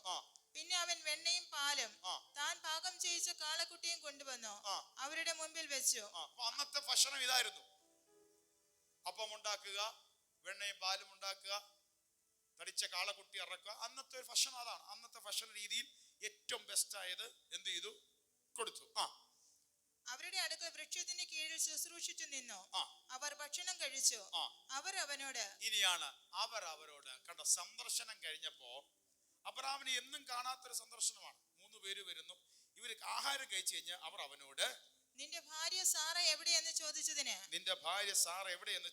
പിന്നെ അവൻ വെണ്ണയും പാലും താൻ പാകം ചെയ്യിച്ച കാളക്കുട്ടിയും കൊണ്ടുവന്നു അവരുടെ മുമ്പിൽ വെച്ചു. അന്നത്തെ ഭക്ഷണം ഇതായിരുന്നു. അപ്പം ഉണ്ടാക്കുക, വെണ്ണയും പാലും ഉണ്ടാക്കുക, തടിച്ച കാളക്കുട്ടി ഇറക്കുക. അന്നത്തെ ഒരു ഭക്ഷണം അതാണ്. അന്നത്തെ ഭക്ഷണ രീതിയിൽ ഏറ്റവും ബെസ്റ്റ് ആയത് എന്ത് ചെയ്തു? കൊടുത്തു. അവരുടെ അടുക്കൽ വൃക്ഷത്തിന് കീഴിൽ ശുശ്രൂഷിച്ചു നിന്നു. അവർ ഭക്ഷണം കഴിച്ചു. അവർ അവനോട് അവരോട് കണ്ട സന്ദർശനം കഴിഞ്ഞപ്പോ അബ്രാമിന് എന്നും കാണാത്തൊരു സന്ദർശനമാണ്. 3 പേര് വരുന്നു. ഇവര് ആഹാരം കഴിച്ചു കഴിഞ്ഞാൽ അവർ അവനോട്, നിന്റെ ഭാര്യ സാറ എവിടെയെന്ന്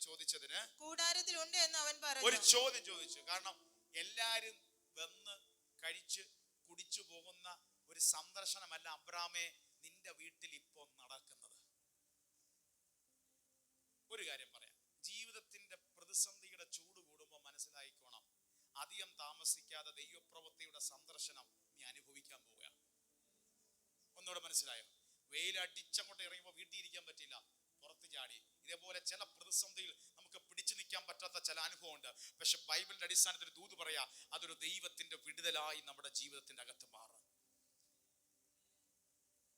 ചോദിച്ചതിന് കൂടാരത്തിൽ ഉണ്ട് എന്ന് അവൻ പറഞ്ഞു. ഒരു ചോദ്യം ചോദിച്ചു. കാരണം എല്ലാരും വന്ന് കഴിച്ച് കുടിച്ചു പോകുന്ന ഒരു സന്ദർശനമല്ല അബ്രാമേ നിന്റെ വീട്ടിൽ ഇപ്പൊ നടക്കുന്നത്. ഒരു കാര്യം പറയാം, ജീവിതത്തിന്റെ പ്രതിസന്ധിയുടെ ചൂട് കൂടുമ്പോൾ മനസ്സിലായിക്കോണം, അധികം താമസിക്കാതെ ദൈവപ്രവൃത്തിയുടെ സന്ദർശനം നീ അനുഭവിക്കാൻ പോവുക. ഒന്നുകൂടെ മനസ്സിലായോ? വെയിലടിച്ചങ്ങോട്ട് ഇറങ്ങിയപ്പോൾ വീട്ടിൽ ഇരിക്കാൻ പറ്റില്ല, പുറത്ത് ചാടി. ഇതേപോലെ ചില പ്രതിസന്ധിയിൽ നമുക്ക് പിടിച്ചു നിൽക്കാൻ പറ്റാത്ത ചില അനുഭവം ഉണ്ട്. പക്ഷെ ബൈബിളിന്റെ അടിസ്ഥാനത്തിൽ ദൂത് പറയാ, അതൊരു ദൈവത്തിന്റെ വിടുതലായി നമ്മുടെ ജീവിതത്തിന്റെ അകത്ത് മാറും.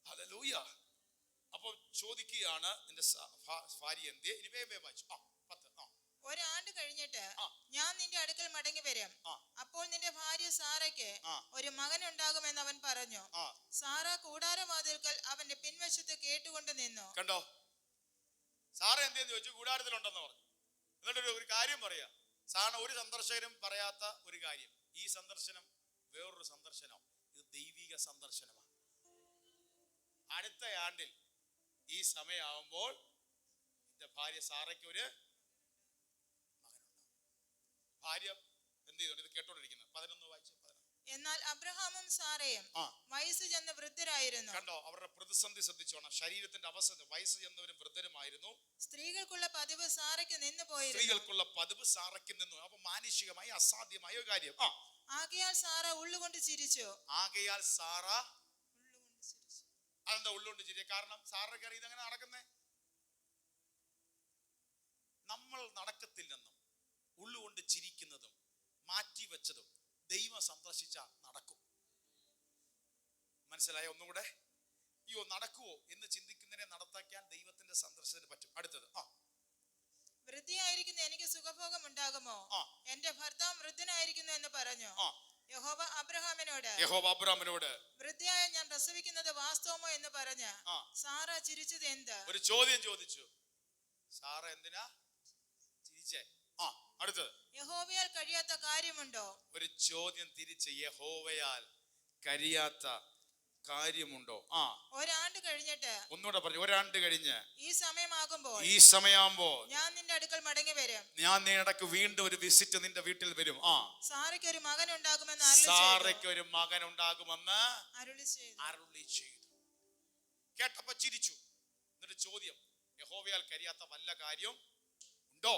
ഹല്ലേലൂയ. അപ്പോൾ ചോദിക്കുകയാണ്, നിന്റെ ഭാര്യ എന്തേ? ഇനി വേഗം വായിച്ചു. 10. ഒരാണ്ട് കഴിഞ്ഞിട്ട് ആ. ഞാൻ നിന്റെ അടുക്കൽ മടങ്ങി വരും. ആ. അപ്പോൾ നിന്റെ ഭാര്യ സാറയ്ക്ക് ആ. ഒരു മകൻ ഉണ്ടാകുമെന്ന് അവൻ പറഞ്ഞു. ആ. സാറ കൂടാരവാതിൽക്കൽ അവന്റെ പിൻവശത്ത് കേട്ടുകൊണ്ട് നിന്നു. കണ്ടോ, സാറ എന്തെന്ന് ചോദിച്ചു, കൂടാരത്തിലുണ്ടെന്ന് പറഞ്ഞു. എന്നിട്ടൊരു ഒരു കാര്യം പറയാ, സാറിന് ഒരു സന്ദർശകരും പറയാത്ത ഒരു കാര്യം, ഈ സന്ദർശനം വേറൊരു സന്ദർശനം, ഇത് ദൈവിക സന്ദർശനമാണ്. അടുത്ത ആണ്ടിൽ ഈ സമയമാകുമ്പോൾ എന്റെ ഭാര്യ സാറയ്ക്ക് ഒരു മകനുണ്ടാവും. ഭാര്യ എന്ത് ചെയ്തു, ഇത് കേട്ടോണ്ടിരിക്കുന്നത് 11 വായിച്ചു. എന്നാൽ അബ്രഹാമും സാറയും ആ. വയസ്സ് ചെന്ന് വൃദ്ധരായിരുന്നു. കണ്ടോ, അവരുടെ പ്രതിസന്ധി ശ്രദ്ധിച്ചോണം. ശരീരത്തിന്റെ അവസ്ഥ, വയസ്സ് ചെന്നവരും വൃദ്ധരുമായിരുന്നു. സ്ത്രീകൾക്കുള്ള പതിവ് സാറയ്ക്ക് നിന്നു പോയിരുന്നു. സ്ത്രീകൾക്കുള്ള പതിവ് സാറയ്ക്ക് നിന്നു. അപ്പൊ മാനുഷികമായി അസാധ്യമായ ഒരു കാര്യം. ആകയാൽ സാറ ഉള്ളുകൊണ്ട് ചിരിച്ചു. ആകയാൽ സാറ അതെന്താ ഉള്ളുകൊണ്ട് ചിരിയ? കാരണം സാറയ്ക്ക് അറിയാം ഇതെങ്ങനെ നടക്കുന്നേ. നമ്മൾ നടക്കത്തില്ലെന്നും ഉള്ളുകൊണ്ട് ചിരിക്കുന്നതും മാറ്റിവെച്ചതും ദൈവം സന്ദർശിച്ച നടക്കും. മനസ്സിലായോ? ഒന്നുകൂടെ, അയ്യോ നടക്കുവോ എന്ന് ചിന്തിക്കുന്നതിനെ നടത്താക്കാൻ ദൈവത്തിന്റെ സന്ദർശനത്തിന് പറ്റും. അടുത്തത്, വൃദ്ധയായിരിക്കുന്ന എനിക്ക് സുഖഭോഗം ഉണ്ടാകുമോ? എന്റെ ഭർത്താവ് വൃദ്ധനായിരിക്കുന്നു എന്ന് പറഞ്ഞു. യഹോവ അബ്രഹാമിനോട് വൃദ്ധയായ ഞാൻ പ്രസവിക്കുന്നത് വാസ്തവമോ എന്ന് പറഞ്ഞ് സാറ ചിരിച്ചത് എന്ത്? ഒരു ചോദ്യം ചോദിച്ചു. സാറ എന്തിനാ ചിരിച്ചേ? അടുത്തത്, യഹോവയാൽ കഴിയാത്ത കാര്യമുണ്ടോ? ഒരു ചോദ്യം തിരിച്ച്, യഹോവയാൽ കഴിയാത്ത കാര്യമുണ്ടോ? ഒരാണ്ട് കഴിഞ്ഞിട്ട്, ഒന്നുകൂടെ പറഞ്ഞു, ഒരാണ്ട് കഴിഞ്ഞ് ഈ സമയമാകുമ്പോൾ ഞാൻ നിന്റെ അടുക്കൽ മടങ്ങി വരും. ഞാൻ നിനക്ക് വീണ്ടും ഒരു വിസിറ്റ് നിന്റെ വീട്ടിൽ വരും. സാറയ്ക്ക് ഒരു മകൻ ഉണ്ടാകുമെന്ന് അരുളി ചെയ്തു. കേട്ടപ്പോ ചിരിച്ചു. എന്നിട്ട് ചോദ്യം, യഹോവയാൽ കഴിയാത്ത വല്ല കാര്യം ഉണ്ടോ?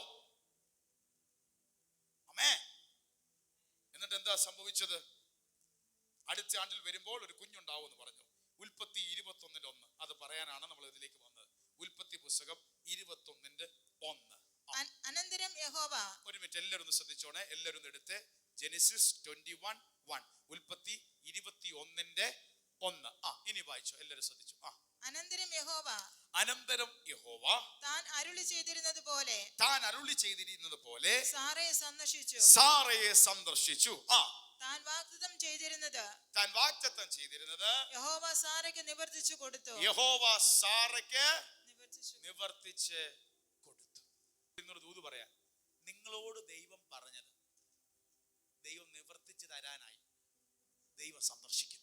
അമേ. എന്നിട്ട് എന്താ സംഭവിച്ചത്? അടുത്ത ആണ്ടിൽ വരുമ്പോൾ ഒരു കുഞ്ഞുണ്ടാവും എന്ന് പറഞ്ഞു. ഉൽപ്പത്തി 21:1 അത് പറയാനാണ് നമ്മൾ ഇതിലേക്ക് വന്നത്. ഉൽപ്പത്തി പുസ്തകം 21:1. അനന്തരം യഹോവ, ഒരു മിനിറ്റ് എല്ലാവരും ഒന്ന് ശ്രദ്ധിച്ചോണേ, എല്ലാവരും ഒന്ന് എടുത്ത്. ജെനസിസ് 21:1, ഉൽപ്പത്തി 21:1. ഇനി വായിച്ചോ, എല്ലാവരും ശ്രദ്ധിച്ചു. അനന്തരം യഹോവ താൻ അരുളി ചെയ്തിരുന്നത് പോലെ സാറയെ സന്ദർശിച്ചു. താൻ വാഗ്ദത്തം ചെയ്തിരുന്നത് യഹോവ സാറയ്ക്ക് നിവർത്തിച്ചു കൊടുത്തു. എന്നൊരു ദൂത് പറയാൻ, നിങ്ങളോട് ദൈവം പറഞ്ഞത് ദൈവം നിവർത്തിച്ചു തരാനായി ദൈവം സന്ദർശിക്കും.